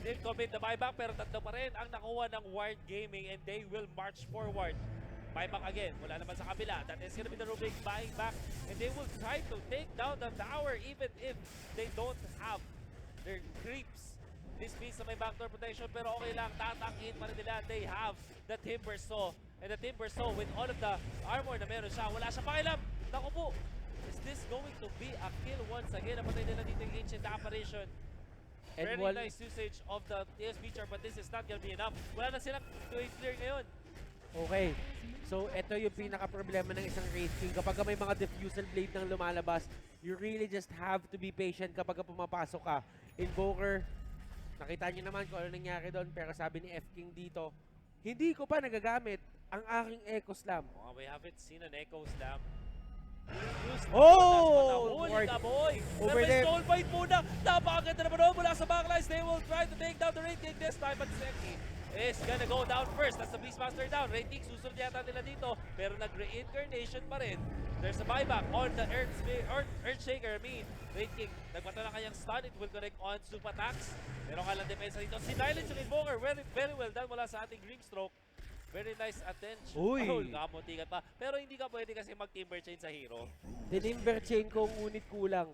S2: They didn't commit the buyback pero tatlo pa rin ang nakuha ng Whired Gaming and they will march forward. Buyback again, wala naman sa kabila. That is gonna be the Rubik buying back and they will try to take down the tower even if they don't have their creeps. This means na may backdoor protection pero okay lang, tatangin pa rin nila. They have the Timber Saw and the Timber Saw with all of the armor na meron siya, wala siya pakialam. Naku po, is this going to be a kill once again? Napatay nila dito yung Ancient Apparition.
S1: And
S2: Very nice usage of the TSB char but this is not gonna be enough. Wala na silang 2-8 clear ngayon.
S1: Okay. So, ito yung pinaka-problema ng isang Wraith King. Kapag may mga diffusal blade nang lumalabas, you really just have to be patient kapag pumapasok ka. Invoker, nakita niyo naman kung ano nangyari doon, pero sabi ni F-King dito, hindi ko pa nagagamit ang aking Echo Slam.
S2: Oh, we haven't seen an Echo Slam.
S1: Oh!
S2: Nahuli ka, boy!
S1: Over
S2: Pero may
S1: there.
S2: Soulbite muna! Napakaganda naman doon mula sa backlines. They will try to take down the Wraith King this time, but Seki is gonna go down first. That's the Beastmaster down. Wraith King susunod yata nila dito, pero nag-reincarnation pa rin. There's a buyback on the Earthshaker. I mean, Wraith King, nagbato na kanyang stun. It will connect on super attacks. Meron ka lang depensa dito. Sinilence yung Invoker. Very well done mula sa ating Grimstroke. Very nice attention.
S1: Uy!
S2: Oh, nakamuntikan pa. Pero hindi ka pwede kasi mag-timber chain sa hero.
S1: Tinimber chain ko ngunit kulang.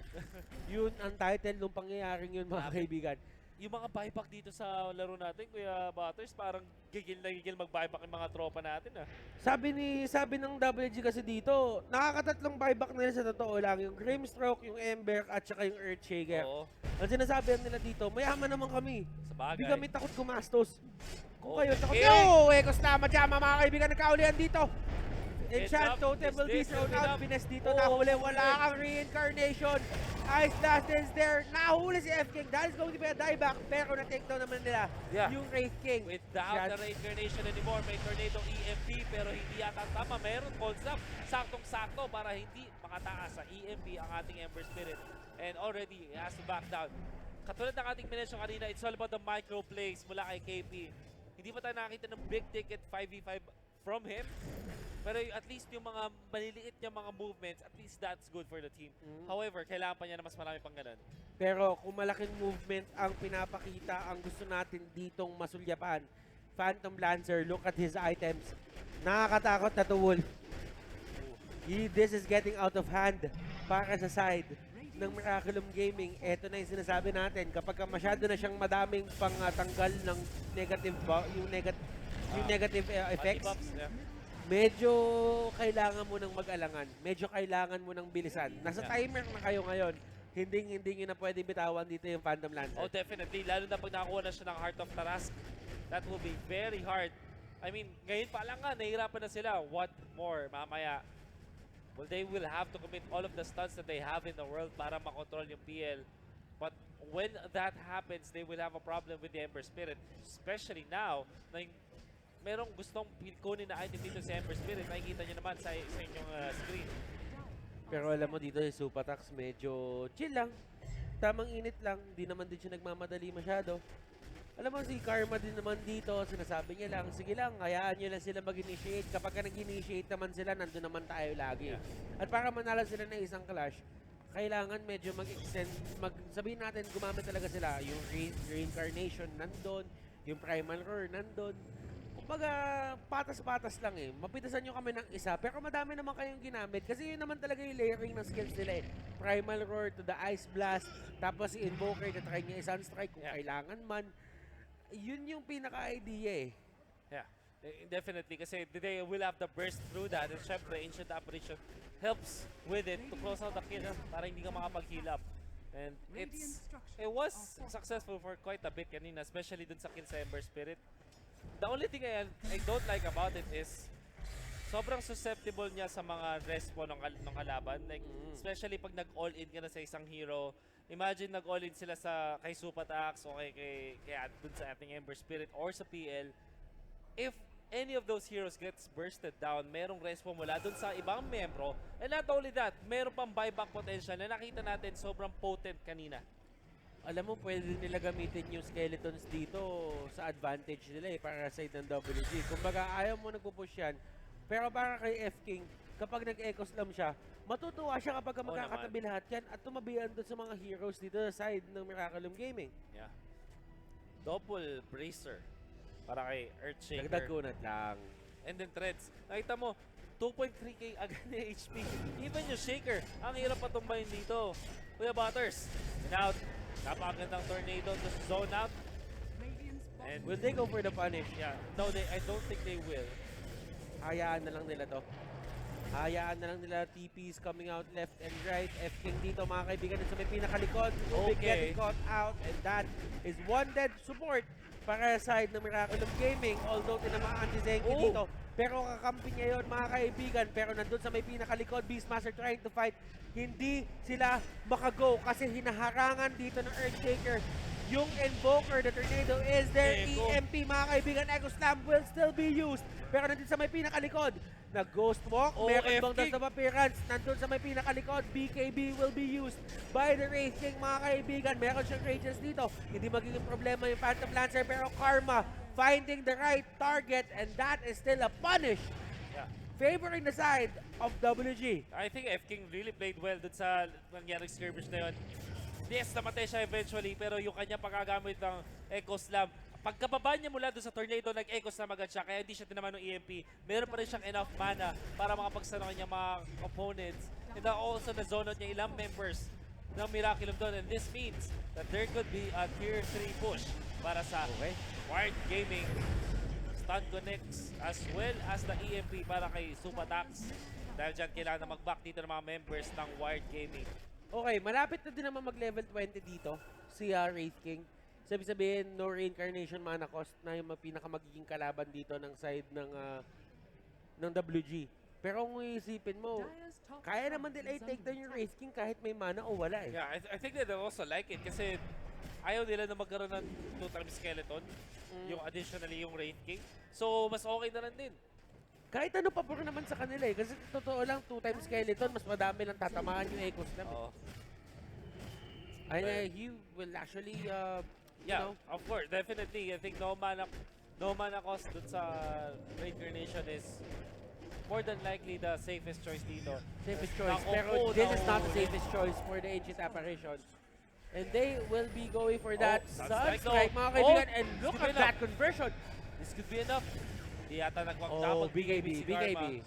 S1: Yun ang title ng pangyayaring yun, mga kaibigan.
S2: Yung mga buyback dito sa laro natin, Kuya Butters, parang gigil na gigil mag-buyback yung mga tropa natin.
S1: Sabi ng WG kasi dito, nakakatatlong buyback nila sa totoo lang. Yung Grimstroke, yung Ember, at saka yung Earthshaker.
S2: Oo.
S1: Ang sinasabi nila dito, mayaman naman kami.
S2: Sa bagay.
S1: Hindi kami takot gumastos. Kung kayo takot,
S2: Okay.
S1: yo! Ekos tama dyan, mga kaibigan, nagkaulihan dito.
S2: It's
S1: Enchant
S2: up.
S1: Totem
S2: Is
S1: will be
S2: this
S1: thrown
S2: good
S1: out.
S2: enough?
S1: Pines dito,
S2: Oh,
S1: nahuli.
S2: okay.
S1: Wala kang reincarnation. Ice Blast is there. Nahuli si F-King. That is going to be a dieback. Pero na-take down naman nila yung Wraith King.
S2: Without the reincarnation anymore, may tornado EMP pero hindi yata tama. Meron pulse up. Saktong-sakto para hindi makataas sa EMP ang ating Ember Spirit. And already, he has to back down. Katulad ng ating minensyon kanina, it's all about the micro plays mula kay KP. Hindi pa tayo nakakita ng big ticket 5v5 from him. Pero at least yung mga maliliit niya mga movements, at least that's good for the team. However, kailangan pa niya na mas marami pang ganun.
S1: Pero kung malaking movement ang pinapakita, ang gusto natin ditong masulyapan, Phantom Lancer, look at his items. Nakakatakot na tool. This is getting out of hand para sa side ng Miraculum Gaming. Ito na yung sinasabi natin. Kapag masyado na siyang madaming pangtanggal ng negative, yung negative effects,
S2: Anti-buffs, yeah.
S1: medyo kailangan mo nang mag-alangan. Medyo kailangan mo nang bilisan. Nasa timer na kayo ngayon. Hindi nyo na pwede bitawan dito yung Phantom Lancer.
S2: Oh, definitely. Lalo na pag nakakuha na siya ng Heart of Tarask. That will be very hard. I mean, ngayon pa lang nga, nahihirapan na sila. What more mamaya? Well, they will have to commit all of the stuns that they have in the world para makontrol yung PL. But when that happens, they will have a problem with the Ember Spirit. Especially now, na merong gustong kunin na item dito sa Ember Spirit. Nakikita nyo naman sa inyong screen.
S1: Pero alam mo dito si Supatax medyo chill lang. Tamang init lang. Di naman din siya nagmamadali masyado. Alam mo, si Karma din naman dito, sinasabi niya lang, sige lang, hayaan niyo lang sila mag-initiate. Kapag ka nag-initiate naman sila, nandun naman tayo lagi. At para manalo sila ng isang clash, kailangan medyo mag-extend, sabihin natin, gumamit talaga sila. Yung reincarnation nandun, yung primal roar nandun. Kumbaga, patas-patas lang eh. Mapitasan nyo kami ng isa, pero madami naman kayong ginamit. Kasi yun naman talaga yung layering ng skills nila eh. Primal roar to the ice blast, tapos si Invoker na try niya i-sunstrike kung kailangan man. Yun yung pinaka-idea eh.
S2: Yeah, definitely. Kasi they will have the burst through that. And syempre, Ancient Apparition helps with it to close out the kill para hindi ka makapag-heal up. And it was successful for quite a bit kanina, especially dun sa kill sa Ember Spirit. The only thing I don't like about it is sobrang susceptible niya sa mga respawn ng kalaban. Like, especially pag nag-all-in ka na sa isang hero. Imagine nag-all-in sila kay Supatax o kay dun sa ating Ember Spirit or sa PL. If any of those heroes gets bursted down, merong respawn mula dun sa ibang membro. And not only that, meron pang buyback potential na nakita natin sobrang potent kanina.
S1: Alam mo, pwede nila gamitin yung skeletons dito sa advantage nila eh, para sa side ng WG. Kumbaga, ayaw mo nagpupush yan. Pero para kay F-King, kapag nag-echo slam siya, matutuwa siya kapag magkakatabi lahat yan at tumabihan doon sa mga heroes dito sa side ng Miraculum Gaming.
S2: Yeah. Double bracer para kay Earthshaker.
S1: Dagdag kunat lang.
S2: And then Threads. Nakita mo, 2.3k agad na HP. Even yung Shaker, ang hirap patumbayin dito. Kuya Butters, and out. Napakagandang tornado to zone out. And
S1: Will they go for the punish?
S2: yeah, no, I don't think they will.
S1: Hayaan na lang nila to. Hayaan na lang nila TPs coming out left and right. F-King dito mga kaibigan sa may pinakalikod. Will be getting caught out and that is one dead support para sa side ng Miraculum Gaming. Although tinamaan si Zenki dito. Pero kakampi niya yun mga kaibigan. Pero nandun sa may pinakalikod, Beastmaster trying to fight. Hindi sila makago kasi hinaharangan dito ng Earthshaker. Yung Invoker, the Tornado is their EMP mga kaibigan. Echo Slam will still be used. Pero nandun sa may pinakalikod, nag-Ghost Walk, meron bang dust of appearance. Nandun sa may pinakalikod, BKB will be used by the Wraith King mga kaibigan. Meron siyang Rages dito. Hindi magiging problema yung Phantom Lancer pero Karma finding the right target and that is still a punish.
S2: Yeah.
S1: Favoring the side of WG.
S2: I think F-King really played well dun sa nangyaring skirmish na yun. Yes, namatay siya eventually, pero yung kanya pagkagamit ng Echo Slam, pagkababa niya mula doon sa tornado, nag-Echo Slam agad siya, kaya hindi siya tinaman ng EMP. Meron pa rin siyang enough mana para makapagsano kanya mga opponents. And also, na-zone out niya ilang members ng Miraculum doon. And this means that there could be a tier 3 push para sa Whired Gaming. Stun connects as well as the EMP para kay Supatax. Dahil dyan, kailangan na mag-back dito ng mga members ng Whired Gaming.
S1: Okay, malapit na din naman mag-level 20 dito si Wraith King. Sabi-sabihin, no reincarnation mana cost na yung pinakamagiging kalaban dito ng side ng WG. Pero kung iisipin mo, kaya naman nila i-take down yung Wraith King kahit may mana o wala eh.
S2: Yeah, I think that they also like it kasi ayaw nila na magkaroon ng 2-time skeleton, yung additionally yung Wraith King. So, mas okay na lang din.
S1: Kahit ano pa naman sa kanila eh. Kasi totoo lang, 2-time skeleton, mas madami lang tatamaan yung Echo Slam. He will actually, you know.
S2: Of course, definitely. I think no mana cost dun sa reincarnation is more than likely the safest choice dito.
S1: Safest choice. Pero this is not the safest choice for the Ancient Apparition. And they will be going for that Sunstrike, mga kaibigan. And look at that conversion.
S2: This could be enough. Di yata nagwag
S1: BKB.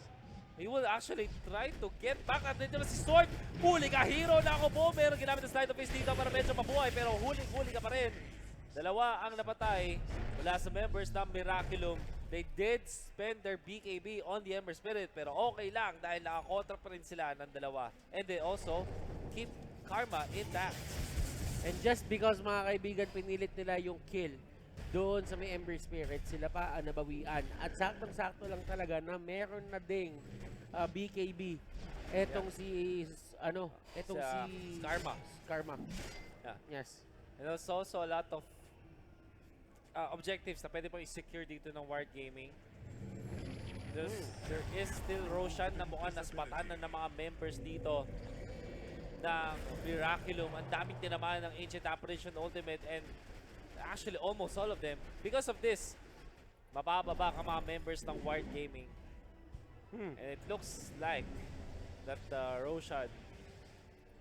S2: He will actually try to get back at dito na si Sword. Huli ka, hero na ako po. Meron ginamit na slide of face dito para medyo mabuhay. Pero huli ka pa rin. Dalawa ang napatay mula sa members ng Miraculum. They did spend their BKB on the Ember Spirit. Pero okay lang dahil nakakontra pa rin sila ng dalawa. And they also keep Karma intact.
S1: And just because mga kaibigan pinilit nila yung kill doon sa may Ember Spirit, sila pa ang nabawian. At saktong-sakto lang talaga na meron na ding BKB. Etong si Karma.
S2: Yeah.
S1: Yes.
S2: And there's also a lot of objectives na pwede pong i-secure dito ng Whired Gaming. There is still Roshan na mukhang naspatan ng mga members dito ng Miraculum. Ang daming tinamaan ng Ancient Apparition Ultimate and actually almost all of them. Because of this, mabababa ka mga members ng Whired Gaming. And it looks like that Roshan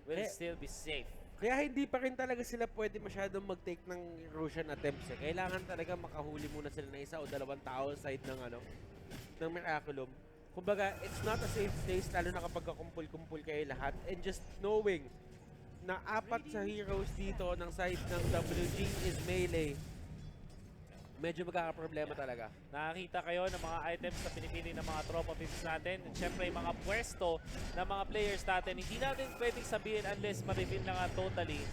S2: will still be safe.
S1: Kaya hindi pa rin talaga sila pwede masyadong mag-take ng Roshan attempts. Kailangan talaga makahuli muna sila ng isa o dalawang tao side ng ng Miraculum. Kumbaga, it's not a safe place lalo na kapag kumpul-kumpul kayo lahat. And just knowing na apat sa heroes dito ng side ng WG is melee, medyo magkakaproblema talaga.
S2: Nakakita kayo ng mga items na pinipili ng mga tropa pips natin. At syempre, yung mga pwesto ng mga players natin, hindi natin pwedeng sabihin unless ma-reveal na nga totally.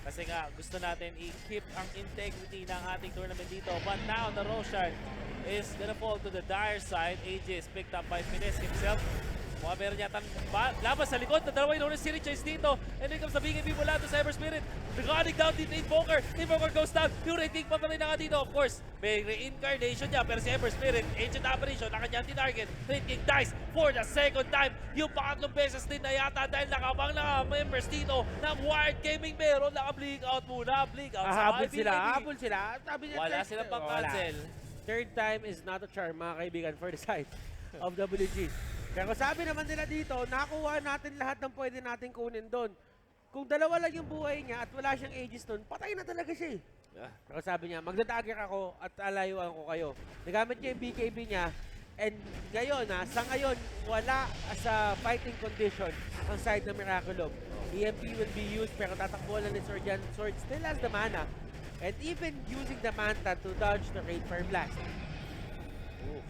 S2: Kasi nga, gusto natin i-keep ang integrity ng ating tournament dito. But now, the Roshan is gonna fall to the dire side. AJ is picked up by Finesse himself. Mukhang meron yata labas sa likod na dalawa yung Series Chase dito. And then comes the BKB mula to Cyber Spirit. Regarding down dito Invoker. Invoker goes down. Yung rating pa rin na nga dito. Of course, may reincarnation niya. Pero si Cyber Spirit, Ancient Apparition, na kanyang tinarget. Rating dice for the second time. Yung pangatlong beses din na yata dahil nakabang na members dito ng Whired Gaming. Meron naka-bleak out muna. Bleak out sa
S1: Habol sila. Sabi niya,
S2: wala silang pang-cancel.
S1: Third time is not a charm, mga kaibigan, for the side of WG. Pero sabi naman nila dito, nakuha natin lahat ng pwede natin kunin doon. Kung dalawa lang yung buhay niya at wala siyang aegis doon, patay na talaga siya. Pero sabi niya, magdadagger ako at alayuan ko kayo. Nagamit niya yung BKB niya. And ngayon, sa ngayon, wala sa fighting condition ang side ng Miraculum. EMP will be used pero tatakbo lang ni Sword yan. Sword still has the mana. And even using the Manta to dodge the Raid Fire Blast.
S2: Ooh.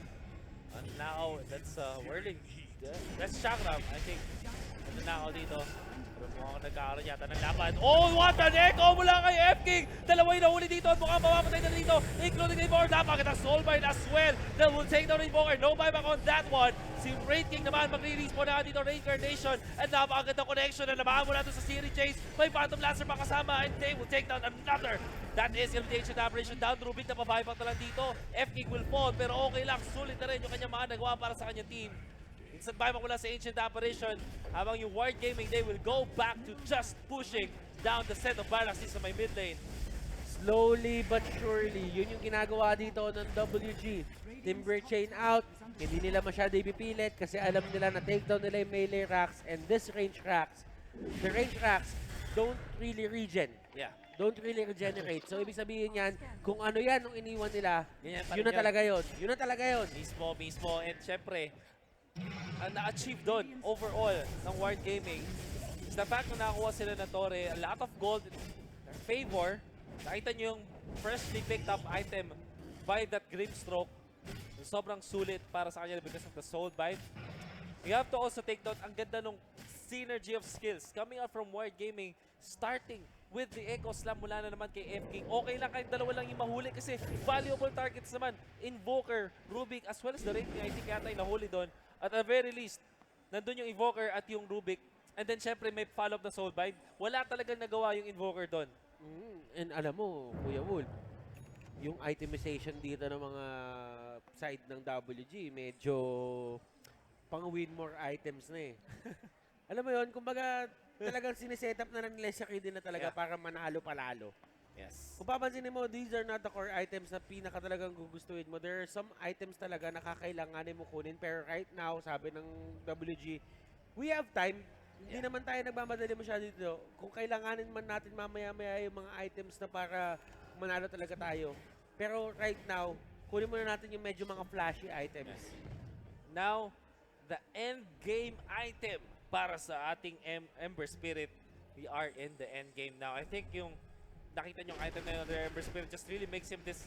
S2: And now, that's Whirling. That's Chakram, I think. Ano na ako dito? Pero mukhang nagkakaroon yata ng laban. Oh, what an echo mula kay F-King! Dalawa yung nahuli dito at mukhang mamamatay na dito, including Invoker. Napakita Soulbind as well. That will take down Invoker. No buyback on that one. Si Raid King naman magre-respawn na dito Reincarnation. At napakagandang connection na nabahan mula doon sa Series Chase. May Phantom Lancer pa kasama and they will take down another. That is Elimination Operation down. Rubik na pabuyback na lang dito. F-King will fall pero okay lang. Sulit na rin yung kanyang mga nagawa para sa kanyang team. Instant buyback mula sa Ancient Apparition. Habang yung Whired Gaming, they will go back to just pushing down the set of barracks sa may mid lane.
S1: Slowly but surely, yun yung ginagawa dito ng WG. Timber chain out, hindi nila masyado ipipilit kasi alam nila na takedown nila yung melee racks and this range racks. The range racks don't really regen.
S2: Yeah.
S1: Don't really regenerate. So, ibig sabihin yan, kung ano yan nung iniwan nila, yun na
S2: yun.
S1: talaga yun. Yun na talaga yun.
S2: Mismo. And syempre, ang na-achieve doon overall ng Whired Gaming is the fact na nakakuha sila ng Torre, a lot of gold in their favor. Nakita nyo yung freshly picked up item by that Grimstroke. Sobrang sulit para sa kanya because of the Soul Bind. You have to also take note, ang ganda nung synergy of skills coming out from Whired Gaming, starting with the Echo Slam mula na naman kay F-King. Okay lang kahit dalawa lang yung mahuli kasi valuable targets naman. Invoker, Rubik, as well as the Rating, I think yata yung nahuli doon. At the very least, nandun yung Invoker at yung Rubik. And then syempre may follow-up na Soulbind. Wala talagang nagawa yung Invoker doon.
S1: And alam mo, Kuya Wolf, yung itemization dito ng mga side ng WG, medyo pang-win more items na eh. Alam mo yun, kumbaga talagang sineset up na nila siya din na talaga para manalo palalo.
S2: Yes.
S1: Kung papansinin mo, these are not the core items na pinaka talagang gugustuhin mo. There are some items talaga na kakailanganin mo kunin. Pero right now, sabi ng WG, we have time. Hindi naman tayo nagmamadali masyado dito. Kung kailanganin man natin mamaya-maya yung mga items na para manalo talaga tayo. Pero right now, kunin muna natin yung medyo mga flashy items.
S2: Now, the end game item para sa ating Ember Spirit. We are in the end game now. I think yung nakita nyo yung item na yun, the Ember Spirit just really makes him this,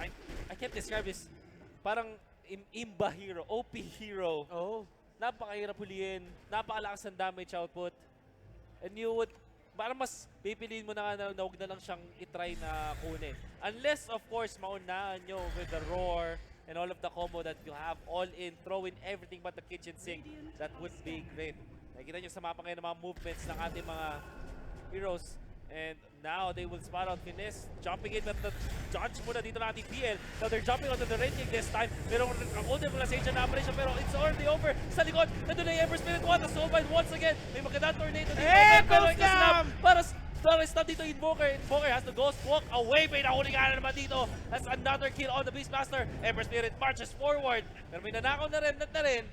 S2: I can't describe this, parang imba hero, OP hero.
S1: Oh.
S2: Napakahirap huliin, napakalakas ng damage output. And you would, parang mas pipiliin mo na nga na huwag na lang siyang itry na kunin. Unless, of course, maunahan nyo with the roar and all of the combo that you have all in, throw in everything but the kitchen sink. That would be great. Nakikita nyo sa mapa ngayon ng mga movements ng ating mga heroes. And now they will spot out Finesse. Jumping in at the dodge muna dito na ating PL. Now they're jumping onto the rating this time. Pero ang ultimate realization na operation pero it's already over. Sa likod, nandun na yung Ember Spirit 1. The Soulbind once again. May magandang tornado dito.
S1: Echo
S2: Pero
S1: Slam!
S2: Para Pero stop dito Invoker. Invoker has to ghost walk away. May nahuli nga naman dito. That's another kill on the Beastmaster. Ember Spirit marches forward. Pero may nanakaw na rin, na rin.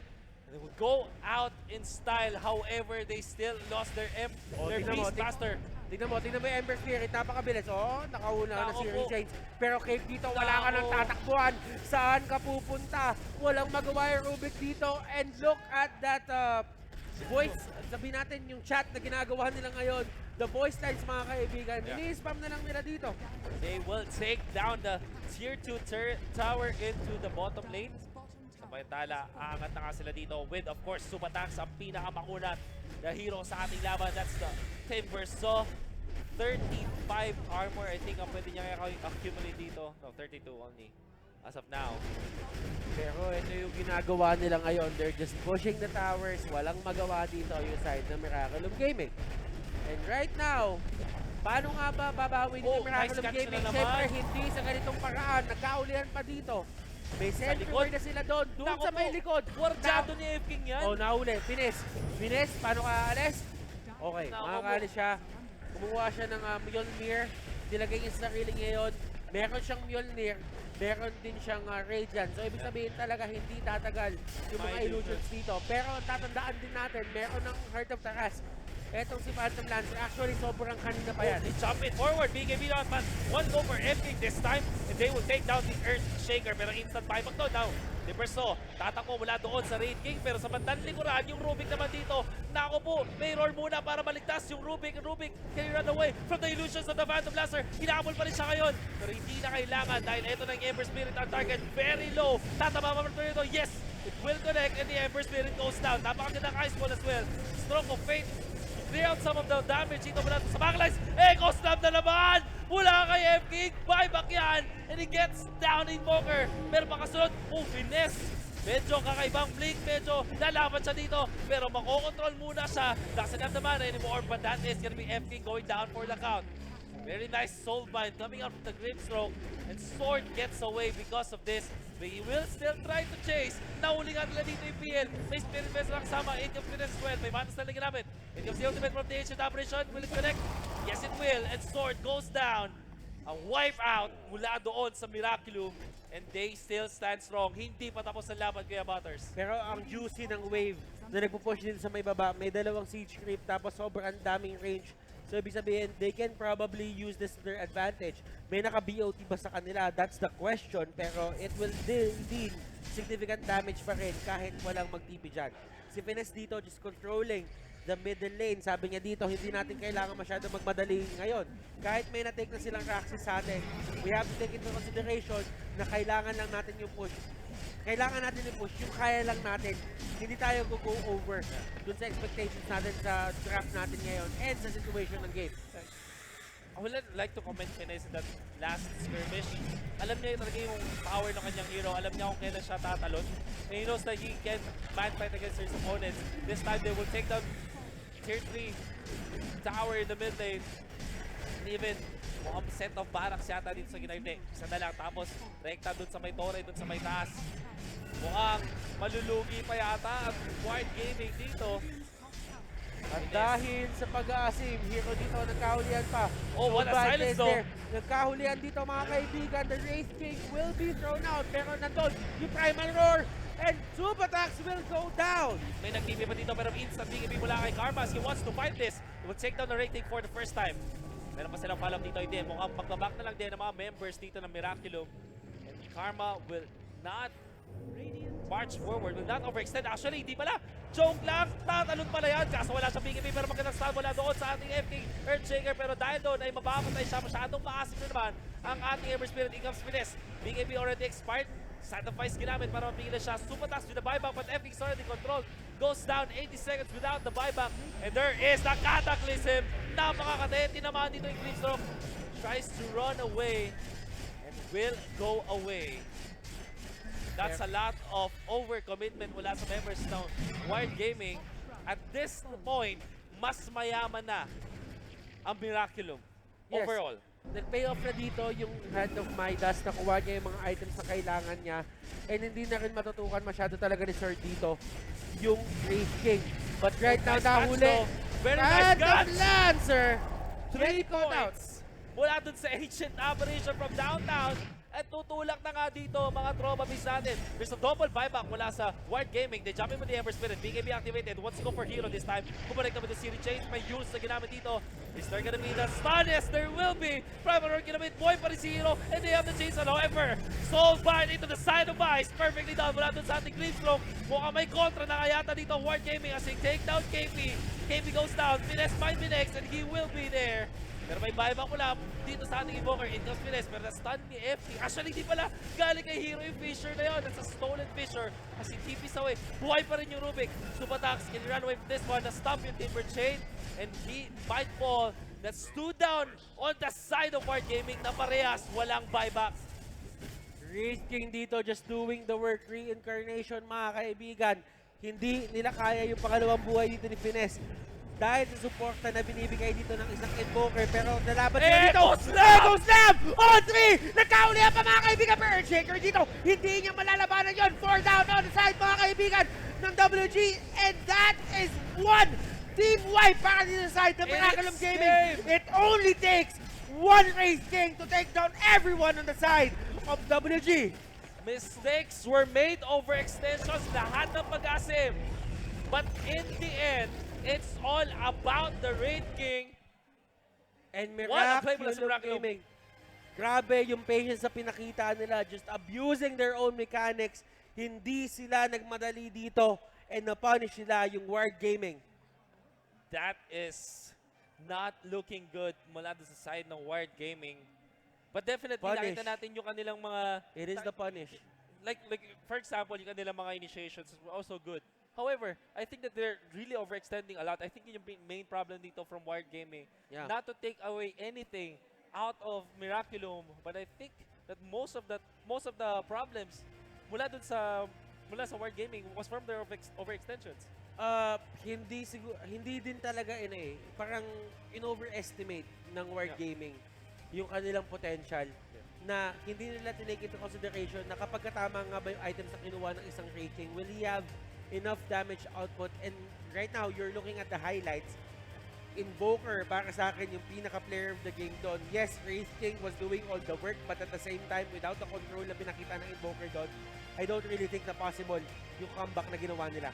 S2: They will go out in style. However, they still lost their Beastmaster.
S1: Tingnan mo yung Ember Spirit, napakabilis. Oh, nakauna na si
S2: Nako po.
S1: Shades. Pero Cave dito, wala ka nang tatakbuhan. Saan ka pupunta? Walang magawa yung Rubik dito. And look at that voice. Sabihin natin yung chat na ginagawa nila ngayon. The voice lines, mga kaibigan. Ini-spam na lang nila dito.
S2: They will take down the tier 2 tower into the bottom lane. Samantala, aangat na nga sila dito with, of course, Subatax, ang pinakamakunat na hero sa ating laban. That's the Timber Saw. 35 armor, I think, ang pwede niya accumulate dito. No, 32 only. As of now.
S1: Pero ito yung ginagawa nila ngayon. They're just pushing the towers. Walang magawa dito yung side ng Miraculum Gaming. And right now, paano nga ba babawin ng Miraculum
S2: nice catch
S1: Gaming?
S2: na naman.
S1: Siyempre, hindi sa ganitong paraan. Nagkaulihan pa dito. May sentry
S2: likod.
S1: na sila doon. Doon
S2: Nako
S1: sa may
S2: po,
S1: likod.
S2: Warjado ni F King yan.
S1: Oh, nahuli. Fines, paano ka alis? Okay,
S2: Nako
S1: makakaalis siya. Kumuha siya ng Mjolnir. Nilagay niya sa sarili ngayon. Meron siyang Mjolnir. Meron din siyang Radiant. So, ibig sabihin talaga hindi tatagal yung mga illusions dito. Pero tatandaan din natin, meron ng Heart of Taras. Etong si Phantom Lancer, actually sobrang kanina pa yan.
S2: They jump it forward. BKB not man. One go for F King this time. And they will take down the Earth Shaker. Pero instant buyback to now. Diverso, tatakbo mula doon sa Raid King. Pero sa bandang likuran, yung Rubik naman dito. Nako po, may roar muna para maligtas yung Rubik. Rubik, can he run away from the illusions of the Phantom Lancer? Hinabol pa rin siya ngayon. Pero hindi na kailangan dahil ito ng Ember Spirit ang target. Very low. Tatama pa ito. Yes, it will connect and the Ember Spirit goes down. Napakagandang ice ball as well. Stroke of Fate. Clear out some of the damage dito mula sa backlines. Echo Snap na naman! Mula kay F King. Buyback yan. And he gets down Invoker. Pero makasunod. Finesse. Medyo kakaibang blink. Medyo lalaban siya dito. Pero makokontrol muna siya. Nakasanap naman anymore. But that is gonna be F King going down for the count. Very nice soul bind coming out with the grip stroke. And Sword gets away because of this. But he will still try to chase. Nahuli nga nila dito yung PL. May Spirit Vessel lang kasama. 8 of Spirit as well. May manas na lagi namin. It comes the ultimate from the ancient operation. Will it connect? Yes, it will. And Sword goes down. A wipe out mula doon sa Miraculum. And they still stand strong. Hindi pa tapos ang laban, Kuya Butters.
S1: Pero ang juicy ng wave na nagpo-push din sa may baba, may dalawang siege creep tapos sobrang daming range. So, ibig sabihin, they can probably use this to their advantage. May naka-BOT ba sa kanila? That's the question. Pero it will deal significant damage pa rin kahit walang mag-TP dyan. Si Finesse dito, just controlling the middle lane. Sabi niya dito, hindi natin kailangan masyado magmadali ngayon. Kahit may na-take na silang Raxis sa atin, we have to take into consideration na kailangan lang natin yung push. Kailangan natin i-push yung kaya lang natin. Hindi tayo go over dun sa expectations natin sa draft natin ngayon and sa situation ng game.
S2: I would like to comment Finesse in that last skirmish. Alam niya talaga yung power ng kanyang hero. Alam niya kung kailan siya tatalon. And he knows that he can man fight against his opponents. This time they will take down tier 3 tower in the mid lane. And even mukhang set of barracks yata dito sa ginayde. Isa na lang. Tapos rekta dun sa may tore, dun sa may taas. Mukhang malulugi pa yata ang Whired Gaming dito.
S1: At dahil sa pag-aasim, hero dito, nagkahulihan pa.
S2: Oh, what a silence though.
S1: Nagkahulihan dito mga kaibigan. The Wraith King will be thrown out. Pero nandun yung Primal Roar. And Super Attacks will go down.
S2: May nag-TP pa dito pero instant BKB mula kay Karmas. He wants to fight this. He will take down the rating for the first time. Meron pa silang follow-up dito. Hindi, mukhang magbaback na lang din ng mga members dito ng Miraculum. And Karma will not march forward, will not overextend. Actually, hindi pala. Joke lang, tatalon pala yan. Kaso wala siyang BKB pero magandang stun mula doon sa ating FK Earthshaker. Pero dahil doon ay mapapatay siya. Masyadong maasim na naman ang ating Ember Spirit. Incomes Finesse. BKB already expired. Sacrifice ginamit para mapigilan siya. Super Task with the buyback but FK is already controlled. Goes down 80 seconds without the buyback. And there is the Cataclysm. Napakakateti naman dito yung Clipstroke. Tries to run away and will go away. That's a lot of overcommitment mula sa members ng Whired Gaming. At this point, mas mayaman na ang Miraculum overall.
S1: Nag-pay off na dito yung Hand of Midas, nakuha niya yung mga items na kailangan niya. And hindi na rin matutukan masyado talaga ni Sir dito yung Wraith King. But right now, nahuli.
S2: Very nice
S1: Phantom
S2: guns!
S1: Lancer!
S2: 3
S1: Get caught out.
S2: points mula dun sa Ancient Aberration from downtown. At tutulak na nga dito mga tropa base natin. There's a double buyback mula sa Whired Gaming. They jump in with the Ember Spirit. BKB activated. Wants to go for Hero this time. Bumalik naman the City Change. May use na ginamit dito. Is there gonna be the stun? Yes, there will be. Primaror ginamit. Boy pa rin si Hero. And they have the chase on. However, Soul Bind into the side of Ice. Perfectly done. Mula dun sa ating Clean Stroke. Mukhang may kontra na kayata dito. Whired Gaming as they take down KP. KP goes down. Finesse might be next and he will be there. Pero may buyback mula dito sa ating Invoker. It comes Finesse, pero na-stun ni FT. Actually, di pala galing kay Hero yung Fisher na yun. That's a stolen Fisher. As he TP's away, buhay pa rin yung Rubik. Subatax can run away from this one. Na-stop yung Timber Chain. And he might fall. That's 2 down on the side of Whired Gaming na parehas. Walang buyback.
S1: Risking dito, just doing the work. Reincarnation, mga kaibigan. Hindi nila kaya yung pangalawang buhay dito ni Finesse. Dahil sa suporta na binibigay dito ng isang Invoker, pero nalaban nila dito. Ego Slam! On 3! Nagkaulihan pa mga kaibigan, pero Earthshaker dito, hindi niya malalabanan yun. 4 down on the side mga kaibigan ng WG, and that is one team wipe para dito sa side ng Miraculum Gaming. It only takes one Race King to take down everyone on the side of WG.
S2: Mistakes were made over extensions, lahat ng pag-asim. But in the end, it's all about the Raid King.
S1: And
S2: What a play mula sa
S1: Miraculum
S2: Miraculum.
S1: Gaming. Grabe yung patience na pinakita nila, just abusing their own mechanics. Hindi sila nagmadali dito and na-punish nila yung Whired Gaming.
S2: That is not looking good mula sa side ng Whired Gaming. But definitely,
S1: Punish.
S2: nakita natin yung kanilang mga...
S1: It is the punish.
S2: Like, for example, yung kanilang mga initiations were also good. However, I think that they're really overextending a lot. I think yun yung main problem dito from Whired Gaming.
S1: Yeah.
S2: Not to take away anything out of Miraculum, but I think that most of the problems mula sa Whired Gaming was from their overextensions.
S1: Hindi din talaga parang in-overestimate ng Whired Gaming yung kanilang potential na hindi nila tinake into consideration na kapag katama nga ba yung items na kinuha ng isang Raid King, will he have enough damage output? And right now, you're looking at the highlights. Invoker, para sa akin, yung pinaka-player of the game doon. Yes, Raid King was doing all the work, but at the same time, without the control na pinakita ng Invoker doon, I don't really think na possible yung comeback na ginawa nila.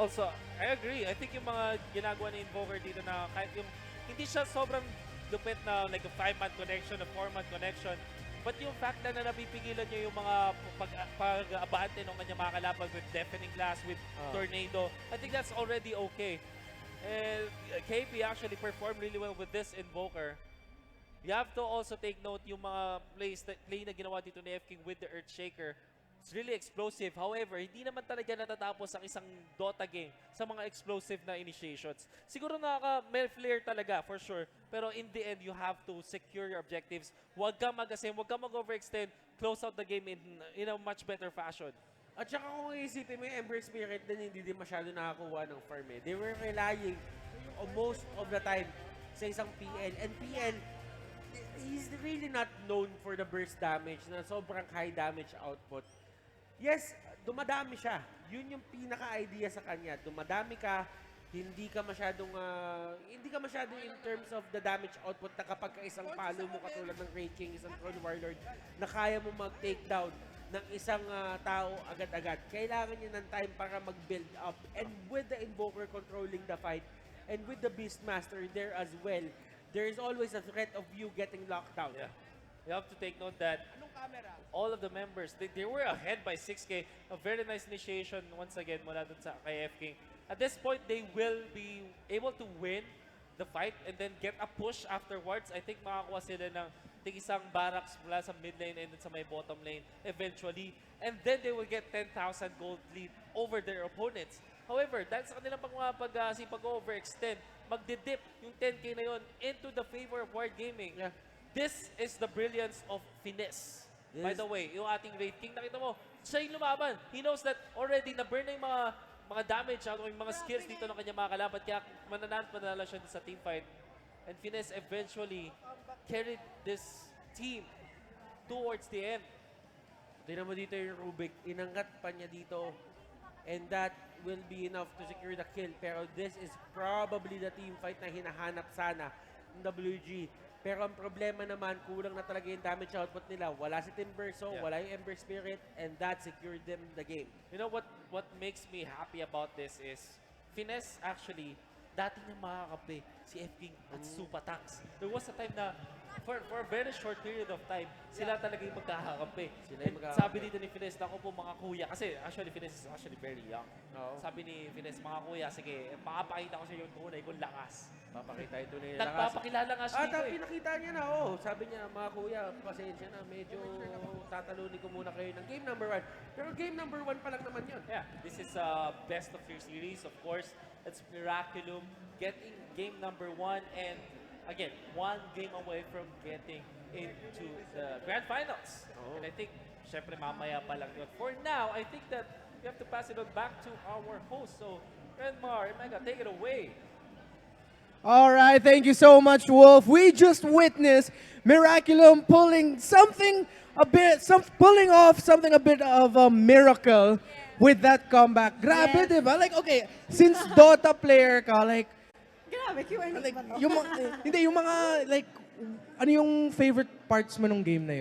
S2: Also, I agree. I think yung mga ginagawa ni Invoker dito na kahit yung hindi siya sobrang lupit na like a 5-man connection, a 4-man connection, but yung fact na napipigilan niya yung mga pag-abante ng kanyang mga kalaban with Deafening Blast, with Tornado, I think that's already okay. And KP actually performed really well with this Invoker. You have to also take note yung mga play na ginawa dito ni F-King with the Earthshaker. It's really explosive. However, hindi naman talaga natatapos ang isang Dota game sa mga explosive na initiations. Siguro may flair talaga, for sure. Pero in the end, you have to secure your objectives. Huwag kang mag-asim, huwag kang mag-overextend. Close out the game in a much better fashion.
S1: At saka kung isipin mo yung Ember Spirit din hindi din masyado nakakuha ng farm eh. They were relying most of the time sa isang PL. And PL, he's really not known for the burst damage na sobrang high damage output. Yes, dumadami siya. Yun yung pinaka-idea sa kanya. Dumadami ka, hindi ka masyadong in terms of the damage output na kapag isang palo mo katulad ng Raid King, isang Throne Warlord, na kaya mo mag-takedown ng isang tao agad-agad. Kailangan niya ng time para mag-build up. And with the Invoker controlling the fight, and with the Beastmaster there as well, there is always a threat of you getting locked down.
S2: Yeah. You have to take note that all of the members, they were ahead by 6K. A very nice initiation once again mula dun sa kay F-King. At this point, they will be able to win the fight and then get a push afterwards. I think makakuha sila ng isang barracks mula sa mid lane and then sa may bottom lane eventually. And then they will get 10,000 gold lead over their opponents. However, dahil sa kanilang pag-overextend, magdidip yung 10K na yon into the favor of Whired Gaming.
S1: Yeah.
S2: This is the brilliance of finesse. Yes. By the way, yung ating Raid King, nakita mo, siya yung lumaban. He knows that already na-burn na yung mga damage out, yung mga skills dito ng kanyang mga kalaban. Kaya mananalo siya sa team fight. And finesse eventually carried this team towards the end.
S1: Tignan mo dito yung Rubik, inangkat pa niya dito. And that will be enough to secure the kill. Pero this is probably the team fight na hinahanap sana WG. Pero ang problema naman, kulang na talaga yung damage output nila. Wala si Timberso, wala yung Ember Spirit, and that secured them the game.
S2: You know what makes me happy about this is Finesse actually dati niya makakape si F King at Supa Tax. There was a time na for a very short period of time, sila talaga yung magkakakampi. Sabi dito ni Finesse, ako po mga kuya, kasi actually Finesse is actually very young. Sabi ni Finesse, mga kuya, sige, makapakita ko sa iyo yung tunay kong lakas.
S1: Papakita ito na yung
S2: Nagpapakilala nga siya dito eh.
S1: pinakita niya na, sabi niya, mga kuya, pasensya na, medyo tatalunin ko muna kayo ng game number 1. Pero game number 1 pa lang naman yun.
S2: Yeah, this is best of your series, of course. It's Miraculum getting game number 1 and again, 1 game away from getting into the grand finals. And I think, syempre mamaya pa lang yun. For now, I think that we have to pass it on back to our host. So, Renmar, Emega, take it away.
S4: All right, thank you so much, Wolf. We just witnessed Miraculum pulling off something a bit of a miracle with that comeback. Grabe,
S5: Yes.
S4: diba? Like, okay, since Dota player ka, like,
S5: Grabe, Q&A
S4: like
S5: ba to?
S4: yung mga, hindi, yung mga, like, ano yung favorite parts mo nung game na yun?